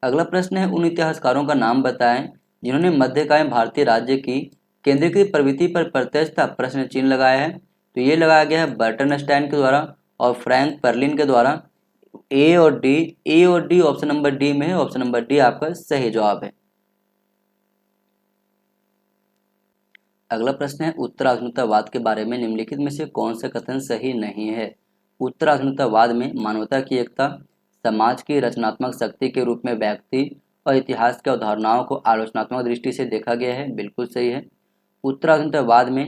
अगला प्रश्न है, उन इतिहासकारों का नाम बताएं जिन्होंने मध्यकालीन भारतीय राज्य की केंद्रीकृत प्रवृत्ति पर प्रत्यक्ष प्रश्न चिन्ह लगाया है। तो ये लगाया गया है बर्टन स्टैंड के द्वारा और फ्रैंक पर्लिन के द्वारा। ए और डी ऑप्शन नंबर डी में है। ऑप्शन नंबर डी आपका सही जवाब है। अगला प्रश्न है, उत्तराधुनिकतावाद के बारे में निम्नलिखित में से कौन सा कथन सही नहीं है? उत्तराधुनिकतावाद में मानवता की एकता, समाज की रचनात्मक शक्ति के रूप में व्यक्ति और इतिहास की अवधारणाओं को आलोचनात्मक दृष्टि से देखा गया है। बिल्कुल सही है। उत्तराधुनिकतावाद में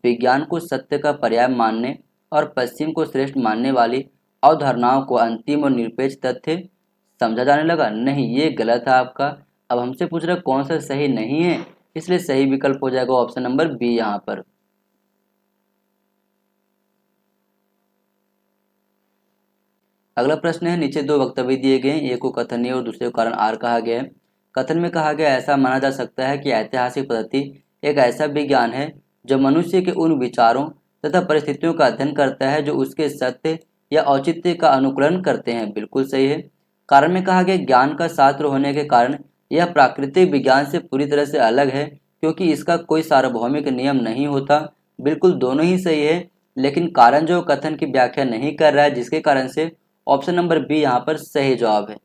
विज्ञान को सत्य का पर्याय मानने और पश्चिम को श्रेष्ठ मानने वाली अवधारणाओं को अंतिम और निरपेक्ष तथ्य समझा जाने लगा। नहीं, ये गलत है आपका। अब हमसे पूछ रहे कौन सा सही नहीं है, इसलिए सही विकल्प हो जाएगा ऑप्शन नंबर बी यहाँ पर। अगला प्रश्न है, नीचे दो वक्तव्य दिए गए हैं, एक को कथनीय और दूसरे को कारण आर कहा गया है। कथन में कहा गया ऐसा माना जा सकता है कि ऐतिहासिक पद्धति एक ऐसा विज्ञान है जो मनुष्य के उन विचारों तथा परिस्थितियों का अध्ययन करता है जो उसके सत्य या औचित्य का अनुकरण करते हैं। बिल्कुल सही है। कारण में कहा गया ज्ञान का शास्त्र होने के कारण यह प्राकृतिक विज्ञान से पूरी तरह से अलग है क्योंकि इसका कोई सार्वभौमिक नियम नहीं होता। बिल्कुल दोनों ही सही है, लेकिन कारण जो कथन की व्याख्या नहीं कर रहा है जिसके कारण से ऑप्शन नंबर बी यहाँ पर सही जवाब है।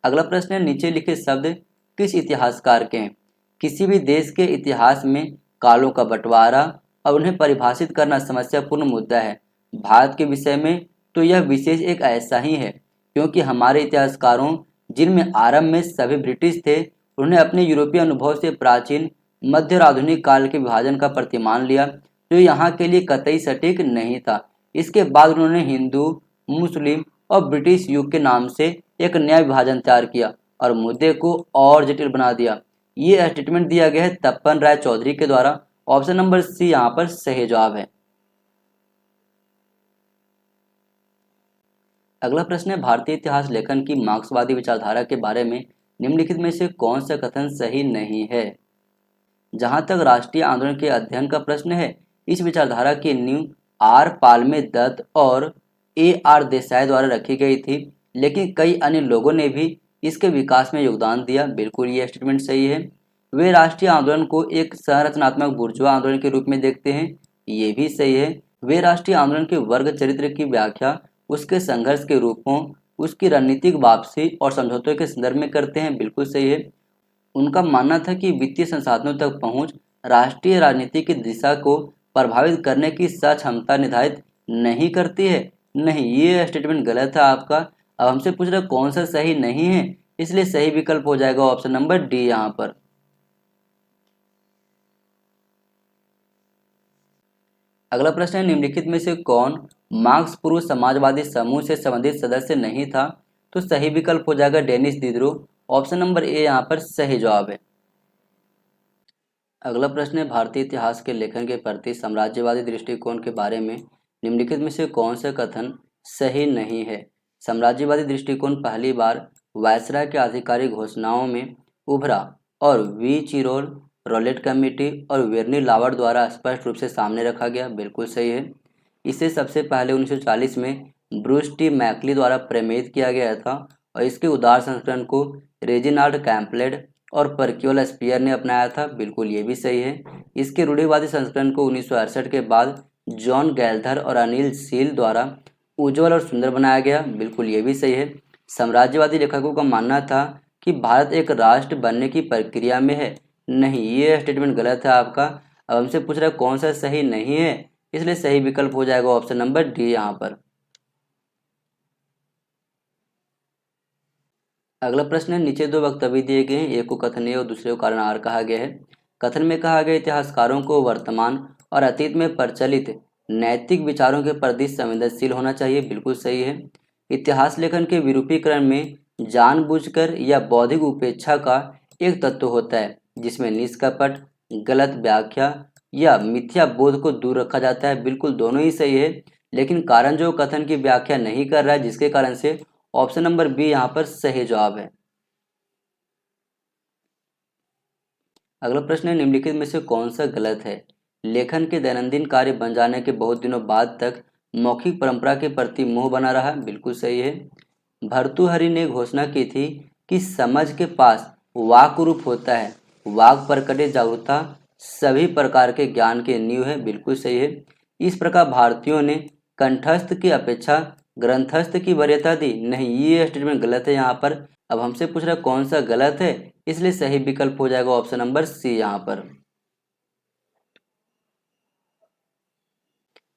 अगला प्रश्न है, नीचे लिखे शब्द किस इतिहासकार के हैं? किसी भी देश के इतिहास में कालों का बंटवारा और उन्हें परिभाषित करना समस्यापूर्ण मुद्दा है। भारत के विषय में तो यह विशेष एक ऐसा ही है क्योंकि हमारे इतिहासकारों जिनमें आरंभ में सभी ब्रिटिश थे उन्होंने अपने यूरोपीय अनुभव से प्राचीन, मध्य और आधुनिक काल के विभाजन का प्रतिमान लिया जो यहाँ के लिए कतई सटीक नहीं था। इसके बाद उन्होंने हिंदू, मुस्लिम और ब्रिटिश युग के नाम से एक नया विभाजन तैयार किया और मुद्दे को और जटिल बना दिया। ये स्टेटमेंट दिया गया है तपन राय चौधरी के द्वारा। ऑप्शन नंबर सी यहाँ पर सही जवाब है। अगला प्रश्न है, भारतीय इतिहास लेखन की मार्क्सवादी विचारधारा के बारे में निम्नलिखित में से कौन सा कथन सही नहीं है। जहां तक राष्ट्रीय आंदोलन के अध्ययन का प्रश्न है, इस विचारधारा की नींव आर पालमे दत्त और ए आर देसाई द्वारा रखी गई थी, लेकिन कई अन्य लोगों ने भी इसके विकास में योगदान दिया। बिल्कुल ये स्टेटमेंट सही है। वे राष्ट्रीय आंदोलन को एक संरचनात्मक बुर्जुआ आंदोलन के रूप में देखते हैं, ये भी सही है। वे राष्ट्रीय आंदोलन के वर्ग चरित्र की व्याख्या उसके संघर्ष के रूपों, उसकी रणनीतिक वापसी और समझौतों के संदर्भ में करते हैं, बिल्कुल सही है। उनका मानना था कि वित्तीय संसाधनों तक पहुंच राष्ट्रीय राजनीति की दिशा को प्रभावित करने की सक्षमता निर्धारित नहीं करती है। नहीं, ये स्टेटमेंट गलत है आपका। अब हमसे पूछ रहा कौन सा सही नहीं है, इसलिए सही विकल्प हो जाएगा ऑप्शन नंबर डी यहाँ पर। अगला प्रश्न है, निम्नलिखित में से कौन मार्क्स पूर्व समाजवादी समूह से संबंधित सदस्य नहीं था। तो सही विकल्प हो जाएगा डेनिस दिदरो। ऑप्शन नंबर ए यहाँ पर सही जवाब है। अगला प्रश्न है, भारतीय इतिहास के लेखन के प्रति साम्राज्यवादी दृष्टिकोण के बारे में निम्नलिखित में से कौन सा कथन सही नहीं है। साम्राज्यवादी दृष्टिकोण पहली बार वायसराय के आधिकारिक घोषणाओं में उभरा और वी चिरोल, रॉलेट कमेटी और वेरनी लावर्ड द्वारा स्पष्ट रूप से सामने रखा गया, बिल्कुल सही है। इसे सबसे पहले 1940 में ब्रूस टी मैकली द्वारा प्रमेयित किया गया था और इसके उदार संस्करण को रेजिनाल्ड कैम्पलेड और परक्योल स्पियर ने अपनाया था, बिल्कुल ये भी सही है। इसके रूढ़िवादी संस्करण को 1968 के बाद जॉन गैल्थर और अनिल सील द्वारा उज्ज्वल और सुंदर बनाया गया, बिल्कुल ये भी सही है। साम्राज्यवादी लेखकों का मानना था कि भारत एक राष्ट्र बनने की प्रक्रिया में है। नहीं, ये स्टेटमेंट गलत है आपका। अब हमसे पूछ रहा है कौन सा सही नहीं है, इसलिए सही विकल्प हो जाएगा ऑप्शन नंबर डी यहाँ पर। अगला प्रश्न है, नीचे दो वक्तव्य दिए गए हैं, एक को कथन ए और दूसरे को कारण आर कहा गया है। कथन में कहा गया इतिहासकारों को वर्तमान और अतीत में प्रचलित नैतिक विचारों के प्रति संवेदनशील होना चाहिए, बिल्कुल सही है। इतिहास लेखन के विरूपीकरण में जानबूझकर या बौद्धिक उपेक्षा का एक तत्व होता है, जिसमें निष्कपट गलत व्याख्या या मिथ्या बोध को दूर रखा जाता है, बिल्कुल दोनों ही सही है। लेकिन कारण जो कथन की व्याख्या नहीं कर रहा है, जिसके कारण से ऑप्शन नंबर बी यहाँ पर सही जवाब है। अगला प्रश्न है, निम्नलिखित में से कौन सा गलत है। लेखन के दैनंदिन कार्य बन जाने के बहुत दिनों बाद तक मौखिक परंपरा के प्रति मोह बना रहा, बिल्कुल सही है। भर्तृहरि ने घोषणा की थी कि समझ के पास वाक रूप होता है, वाक प्रकटे जागरूकता सभी प्रकार के ज्ञान के नींव है, बिल्कुल सही है। इस प्रकार भारतीयों ने कंठस्थ की अपेक्षा ग्रंथस्थ की वरीयता दी। नहीं, ये स्टेटमेंट गलत है यहाँ पर। अब हमसे पूछ रहा कौन सा गलत है, इसलिए सही विकल्प हो जाएगा ऑप्शन नंबर सी यहाँ पर।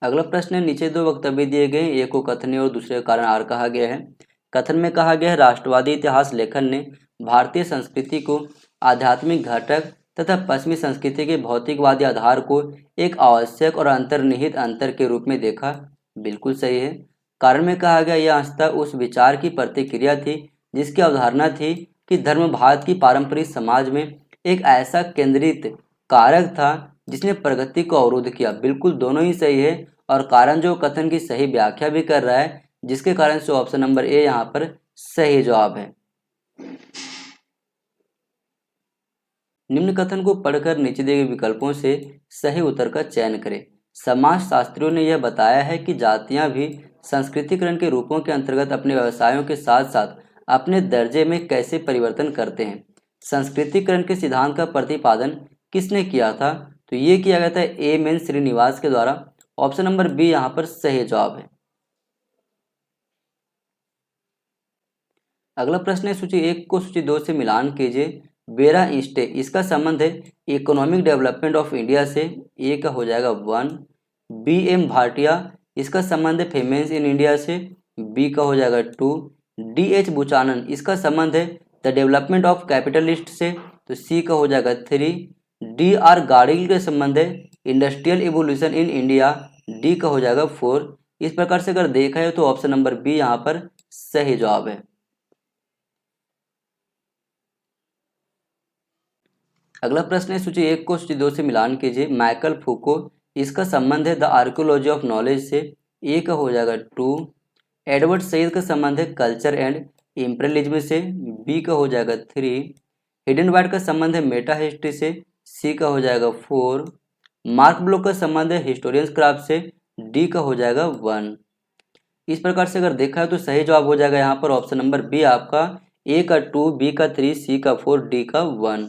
अगला प्रश्न है, नीचे दो वक्तव्य दिए गए, एक को कथन और दूसरे कारण आर कहा गया है। कथन में कहा गया है, राष्ट्रवादी इतिहास लेखन ने भारतीय संस्कृति को आध्यात्मिक घटक तथा पश्चिमी संस्कृति के भौतिकवादी आधार को एक आवश्यक और अंतर्निहित अंतर के रूप में देखा, बिल्कुल सही है। कारण में कहा गया यह अंशतः उस विचार की प्रतिक्रिया थी जिसकी अवधारणा थी कि धर्म भारत की पारंपरिक समाज में एक ऐसा केंद्रित कारक था जिसने प्रगति को अवरुद्ध किया, बिल्कुल दोनों ही सही है। और कारण जो कथन की सही व्याख्या भी कर रहा है, जिसके कारण से ऑप्शन नंबर ए यहाँ पर सही जवाब है। निम्न कथन को पढ़कर नीचे दिए गए विकल्पों से सही उत्तर का चयन करें। समाजशास्त्रियों ने यह बताया है कि जातियां भी संस्कृतिकरण के रूपों के अंतर्गत अपने व्यवसायों के साथ साथ अपने दर्जे में कैसे परिवर्तन करते हैं। संस्कृतिकरण के सिद्धांत का प्रतिपादन किसने किया था। तो ये किया गया था एम एन श्रीनिवास के द्वारा। ऑप्शन नंबर बी यहाँ पर सही जवाब है। अगला प्रश्न है, सूची 1 को सूची 2 से मिलान कीजिए। बेरा इंस्टे इसका संबंध है इकोनॉमिक डेवलपमेंट ऑफ इंडिया से, ए का हो जाएगा 1। बी एम भाटिया इसका संबंध है फेमेंस इन इंडिया से, बी का हो जाएगा 2। डी एच बुचानन इसका संबंध है द डेवलपमेंट ऑफ कैपिटलिस्ट से, तो सी का हो जाएगा 3। डी आर गार्गिल के संबंध है industrial evolution in India, D का हो जाएगा 4। इस प्रकार से अगर देखा है तो ऑप्शन नंबर बी यहाँ पर सही जवाब है। अगला प्रश्न है, सूची 1 को सूची 2 से मिलान कीजिए। माइकल फूको इसका संबंध है द आर्कियोलॉजी ऑफ नॉलेज से, ए का हो जाएगा 2। एडवर्ड सईद का संबंध है कल्चर एंड इम्पेरियलिज्म से, बी का हो जाएगा 3। हिडन वाइट का संबंध है मेटा हिस्ट्री से, सी का हो जाएगा 4। मार्क ब्लॉक का संबंध है हिस्टोरियंस क्राफ्ट से, डी का हो जाएगा 1। इस प्रकार से अगर देखा है तो सही जवाब हो जाएगा यहाँ पर ऑप्शन नंबर बी आपका, ए का 2, बी का 3, सी का 4, डी का 1।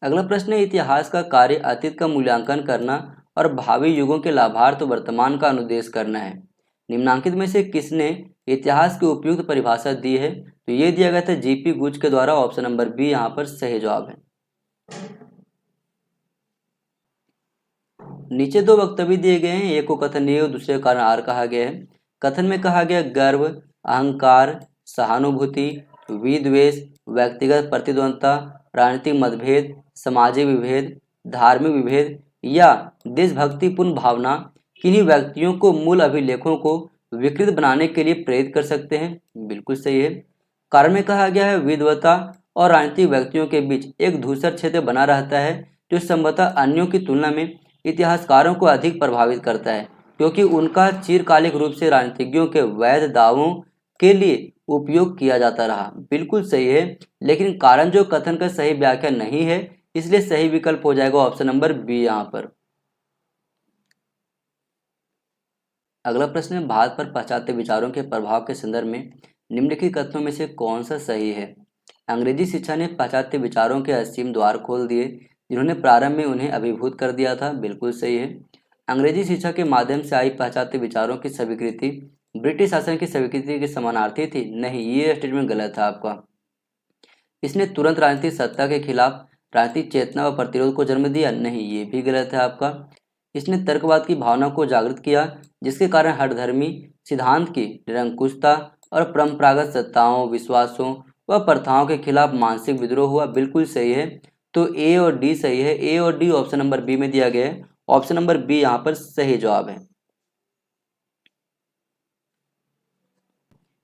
अगला प्रश्न है इतिहास का कार्य अतीत का मूल्यांकन करना और भावी युगों के लाभार्थ वर्तमान का अनुदेश करना है। निम्नांकित में से किसने इतिहास की उपयुक्त परिभाषा दी है? तो ये दिया गया था जीपी गुज के द्वारा, ऑप्शन नंबर बी यहाँ पर सही जवाब है। नीचे दो वक्तव्य दिए गए हैं, एक को कथन ए और दूसरे का कारण आर कहा गया है। कथन में कहा गया गर्व, अहंकार, सहानुभूति, विद्वेष, व्यक्तिगत प्रतिद्वंदता, राजनीतिक मतभेद, सामाजिक विभेद, धार्मिक विभेद या देशभक्तिपूर्ण भावना किन्हीं व्यक्तियों को मूल अभिलेखों को विकृत बनाने के लिए प्रेरित कर सकते हैं। बिल्कुल सही है। कारण में कहा गया है विद्वता और राजनीतिक व्यक्तियों के बीच एक धूसर क्षेत्र बना रहता है जो संभवतः अन्यों की तुलना में इतिहासकारों को अधिक प्रभावित करता है, क्योंकि उनका चिरकालिक रूप से राजनीतिज्ञों के वैध दावों के लिए उपयोग किया जाता रहा। बिल्कुल सही है, लेकिन कारण जो कथन का सही व्याख्या नहीं है, इसलिए सही विकल्प हो जाएगा ऑप्शन नंबर बी यहाँ पर। अगला प्रश्न है भारत पर पाश्चात्य विचारों के प्रभाव के संदर्भ में निम्नलिखित कथनों में से कौन सा सही है? अंग्रेजी शिक्षा ने पाश्चात्य विचारों के असीम द्वार खोल दिए जिन्होंने प्रारंभ में उन्हें अभिभूत कर दिया था। बिल्कुल सही है। अंग्रेजी शिक्षा के माध्यम से आई पाश्चात्य विचारों की स्वीकृति ब्रिटिश शासन की स्वीकृति के समानार्थी थी? नहीं, ये स्टेटमेंट गलत है आपका। इसने तुरंत राजनीतिक सत्ता के खिलाफ राजनीतिक चेतना व प्रतिरोध को जन्म दिया? नहीं, ये भी गलत है आपका। इसने तर्कवाद की भावना को जागृत किया जिसके कारण हठधर्मी सिद्धांत की निरंकुशता और परंपरागत सत्ताओं, विश्वासों व प्रथाओं के खिलाफ मानसिक विद्रोह हुआ? बिल्कुल सही है। तो ए और डी सही है। ए और डी ऑप्शन नंबर बी में दिया गया है। ऑप्शन नंबर बी यहाँ पर सही जवाब है।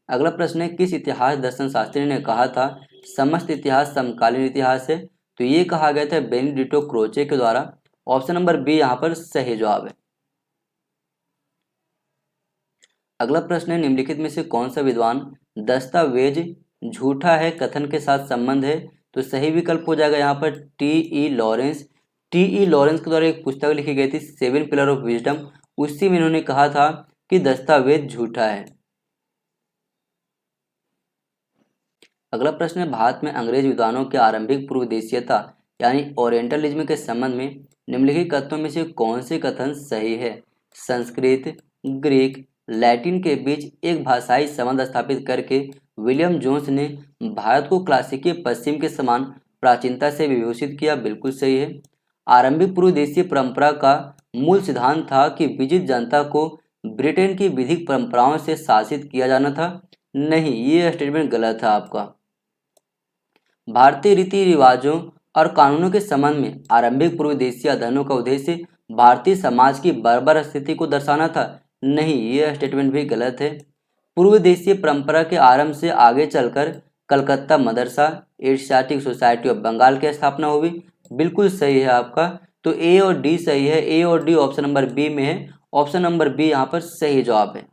अगला प्रश्न है किस इतिहास दर्शन शास्त्री ने कहा था समस्त इतिहास समकालीन इतिहास है? तो ये कहा गया था बेनिडिटो क्रोचे के द्वारा। ऑप्शन नंबर बी यहाँ पर सही जवाब है। अगला प्रश्न है निम्नलिखित में से कौन सा विद्वान दस्तावेज झूठा है कथन के साथ संबंध है? तो सही विकल्प हो जाएगा यहाँ पर टी.ई. लॉरेंस। टी.ई. लॉरेंस के द्वारा एक पुस्तक लिखी गई थी 7 पिलर ऑफ विजडम, उसी में इन्होंने कहा था कि दस्तावेज झूठा है। अगला प्रश्न है भारत में अंग्रेज विद्वानों के आरंभिक पूर्व देशीयता यानी ओरिएंटलिज्म के संबंध में निम्नलिखित कथनों में से कौन से कथन सही है? संस्कृत, ग्रीक, लैटिन के बीच एक भाषाई संबंध स्थापित करके विलियम जोन्स ने भारत को क्लासिकी पश्चिम के समान प्राचीनता से विभूषित किया? बिल्कुल सही है। आरंभिक पूर्व देशीय परंपरा का मूल सिद्धांत था कि विजित जनता को ब्रिटेन की विधिक परंपराओं से शासित किया जाना था? नहीं, ये स्टेटमेंट गलत है आपका। भारतीय रीति रिवाजों और कानूनों के संबंध में आरंभिक पूर्व देशीय अध्ययनों का उद्देश्य भारतीय समाज की बर्बर स्थिति को दर्शाना था? नहीं, यह स्टेटमेंट भी गलत है। पूर्व देशीय परंपरा के आरंभ से आगे चलकर Calcutta Madrasa, Asiatic society of Bengal की स्थापना हुई? बिल्कुल सही है आपका। तो ए और डी सही है। ए और डी ऑप्शन नंबर बी में है। ऑप्शन नंबर बी यहाँ पर सही जवाब है।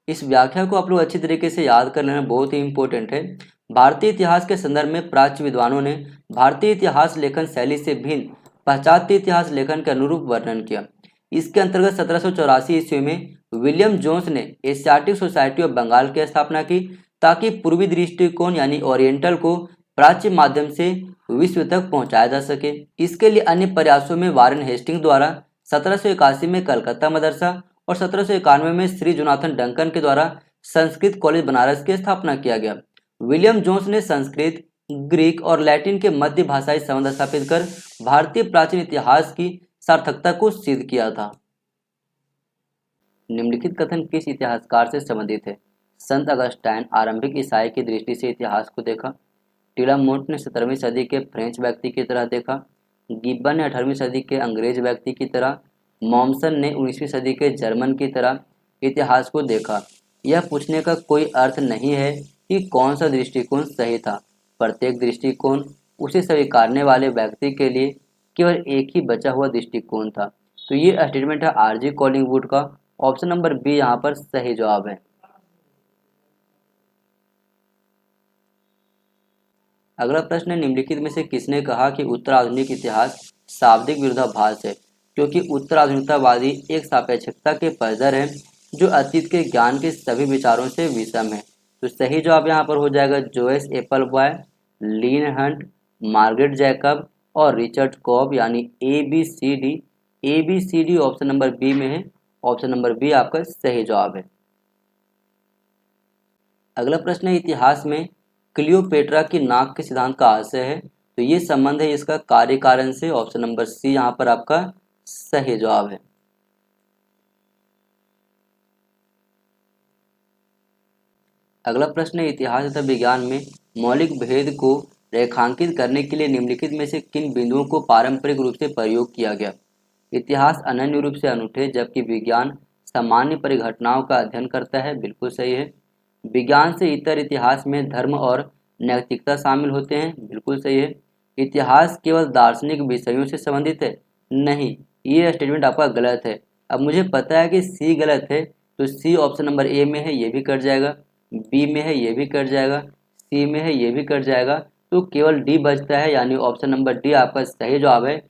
इस व्याख्या को आप लोग अच्छी तरीके से याद कर लेना बहुत ही इंपॉर्टेंट है। भारतीय इतिहास के संदर्भ में प्राच्य विद्वानों ने भारतीय इतिहास लेखन शैली से भिन्न पाश्चात्य इतिहास लेखन के अनुरूप वर्णन किया। इसके अंतर्गत 1784 ईस्वी में विलियम जोन्स ने एशियाटिक सोसाइटी ऑफ बंगाल की स्थापना की ताकि पूर्वी दृष्टिकोण यानी ओरिएंटल को प्राच्य माध्यम से विश्व तक पहुंचाया जा सके। इसके लिए अन्य प्रयासों में वारेन हेस्टिंग द्वारा 1781 में कलकत्ता मदरसा और 1791 में श्री जोनाथन डंकन के द्वारा संस्कृत कॉलेज बनारस की स्थापना किया गया। विलियम जोन्स ने संस्कृत, ग्रीक और लैटिन के मध्य भाषाई संबंध स्थापित कर भारतीय प्राचीन इतिहास की सार्थकता को सिद्ध किया था। निम्नलिखित कथन किस इतिहासकार से संबंधित है? संत अगस्टाइन आरंभिक ईसाई की दृष्टि से इतिहास को देखा। टिलामोंट ने 17वीं सदी के फ्रेंच व्यक्ति की तरह देखा। गिब्बन ने 18वीं सदी के अंग्रेज व्यक्ति की तरह, मॉमसन ने 19वीं सदी के जर्मन की तरह इतिहास को देखा। यह पूछने का कोई अर्थ नहीं है कि कौन सा दृष्टिकोण सही था। प्रत्येक दृष्टिकोण उसे स्वीकारने वाले व्यक्ति के लिए केवल एक ही बचा हुआ दृष्टिकोण था। तो ये स्टेटमेंट है आरजी कॉलिंगवुड का। ऑप्शन नंबर बी यहाँ पर सही जवाब है। अगला प्रश्न है, निम्नलिखित में से किसने कहा कि उत्तर आधुनिक इतिहास शाब्दिक विरोधाभास है? क्योंकि उत्तर आधुनिकतावादी एक सापेक्षता के पर्जर है जो अतीत के ज्ञान के सभी विचारों से विषम है। तो सही जवाब यहाँ पर हो जाएगा Joyce Appleby, Lynn Hunt, Margaret Jacob और रिचर्ड कॉब, यानी A B C D option number B में है। ऑप्शन नंबर बी आपका सही जवाब है। अगला प्रश्न है, इतिहास में क्लियोपेट्रा की नाक के सिद्धांत का आशय है? तो ये संबंध है इसका कार्य कारण से। ऑप्शन नंबर सी यहाँ पर आपका सही जवाब है। अगला प्रश्न है, इतिहास तथा विज्ञान में मौलिक भेद को रेखांकित करने के लिए निम्नलिखित में से किन बिंदुओं को पारंपरिक रूप से प्रयोग किया गया? इतिहास अनन्य रूप से अनूठे जबकि विज्ञान सामान्य परिघटनाओं का अध्ययन करता है। बिल्कुल सही है। विज्ञान से इतर इतिहास में धर्म और नैतिकता शामिल होते हैं। बिल्कुल सही है। इतिहास केवल दार्शनिक विषयों से संबंधित है? नहीं, ये स्टेटमेंट आपका गलत है। अब मुझे पता है कि सी गलत है, तो सी ऑप्शन नंबर ए में है, ये भी कट जाएगा। बी में है, ये भी कट जाएगा। सी में है, ये भी कट जाएगा। तो केवल डी बचता है, यानी ऑप्शन नंबर डी आपका सही जवाब है।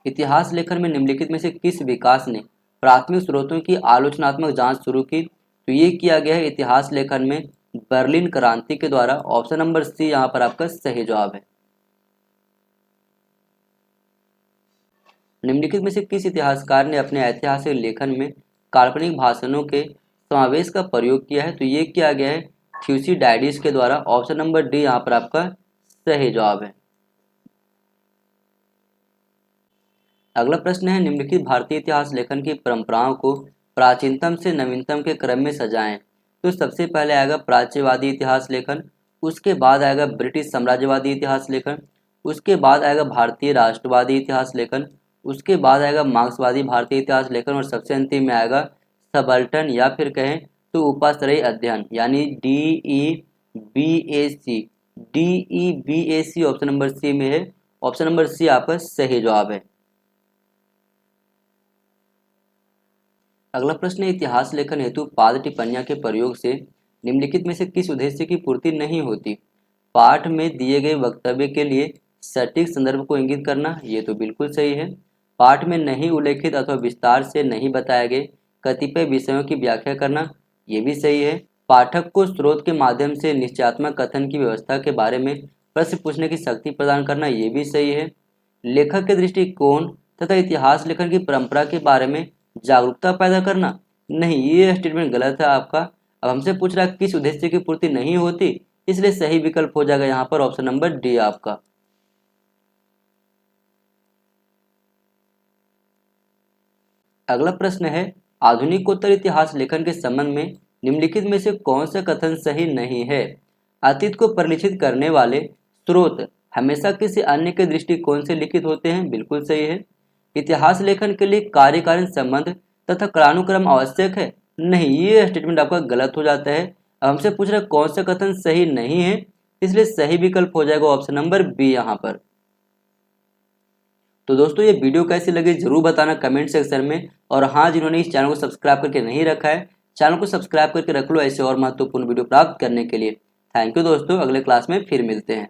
इतिहास लेखन में निम्नलिखित में से किस विकास ने प्राथमिक स्रोतों की आलोचनात्मक जांच शुरू की? तो ये किया गया है इतिहास लेखन में बर्लिन क्रांति के द्वारा। ऑप्शन नंबर सी यहाँ पर आपका सही जवाब है। निम्नलिखित में से किस इतिहासकार ने अपने ऐतिहासिक लेखन में काल्पनिक भाषणों के समावेश का प्रयोग किया है? तो ये किया गया है थ्यूसिडाइडिस के द्वारा। ऑप्शन नंबर डी यहाँ पर आपका सही जवाब है। अगला प्रश्न है, निम्नलिखित भारतीय इतिहास लेखन की परंपराओं को प्राचीनतम से नवीनतम के क्रम में सजाएं। तो सबसे पहले आएगा प्राच्यवादी इतिहास लेखन, उसके बाद आएगा ब्रिटिश साम्राज्यवादी इतिहास लेखन, उसके बाद आएगा भारतीय राष्ट्रवादी इतिहास लेखन, उसके बाद आएगा मार्क्सवादी भारतीय इतिहास लेखन और सबसे अंतिम में आएगा सबल्टन या फिर कहें तो उपाश्रयी अध्ययन, यानी DEBAC ऑप्शन नंबर सी में है। ऑप्शन नंबर सी आपका सही जवाब है। अगला प्रश्न है, इतिहास लेखन हेतु पाद टिप्पणियां के प्रयोग से निम्नलिखित में से किस उद्देश्य की पूर्ति नहीं होती? पाठ में दिए गए वक्तव्य के लिए सटीक संदर्भ को इंगित करना, ये तो बिल्कुल सही है। पाठ में नहीं उल्लेखित अथवा विस्तार से नहीं बताए गए कतिपय विषयों की व्याख्या करना, ये भी सही है। पाठक को स्रोत के माध्यम से निश्चयात्मक कथन की व्यवस्था के बारे में प्रश्न पूछने की शक्ति प्रदान करना, ये भी सही है। लेखक के दृष्टिकोण तथा इतिहास लेखन की परंपरा के बारे में जागरूकता पैदा करना, नहीं, ये स्टेटमेंट गलत है आपका। अब हमसे पूछ रहा है किस उद्देश्य की पूर्ति नहीं होती, इसलिए सही विकल्प हो जाएगा यहाँ पर ऑप्शन नंबर डी आपका। अगला प्रश्न है, आधुनिकोत्तर इतिहास लेखन के संबंध में निम्नलिखित में से कौन सा कथन सही नहीं है? अतीत को परिलिखित करने वाले स्रोत हमेशा किसी अन्य के दृष्टिकोण से लिखित होते हैं। बिल्कुल सही है। इतिहास लेखन के लिए कार्यकालीन संबंध तथा कालानुक्रम आवश्यक है? नहीं, ये स्टेटमेंट आपका गलत हो जाता है। अब हमसे पूछ रहा है कौन सा कथन सही नहीं है, इसलिए सही विकल्प हो जाएगा ऑप्शन नंबर बी यहाँ पर। तो दोस्तों, ये वीडियो कैसी लगी जरूर बताना कमेंट सेक्शन में। और हाँ, जिन्होंने इस चैनल को सब्सक्राइब करके नहीं रखा है, चैनल को सब्सक्राइब करके रख लो ऐसे और महत्वपूर्ण वीडियो प्राप्त करने के लिए। थैंक यू दोस्तों, अगले क्लास में फिर मिलते हैं।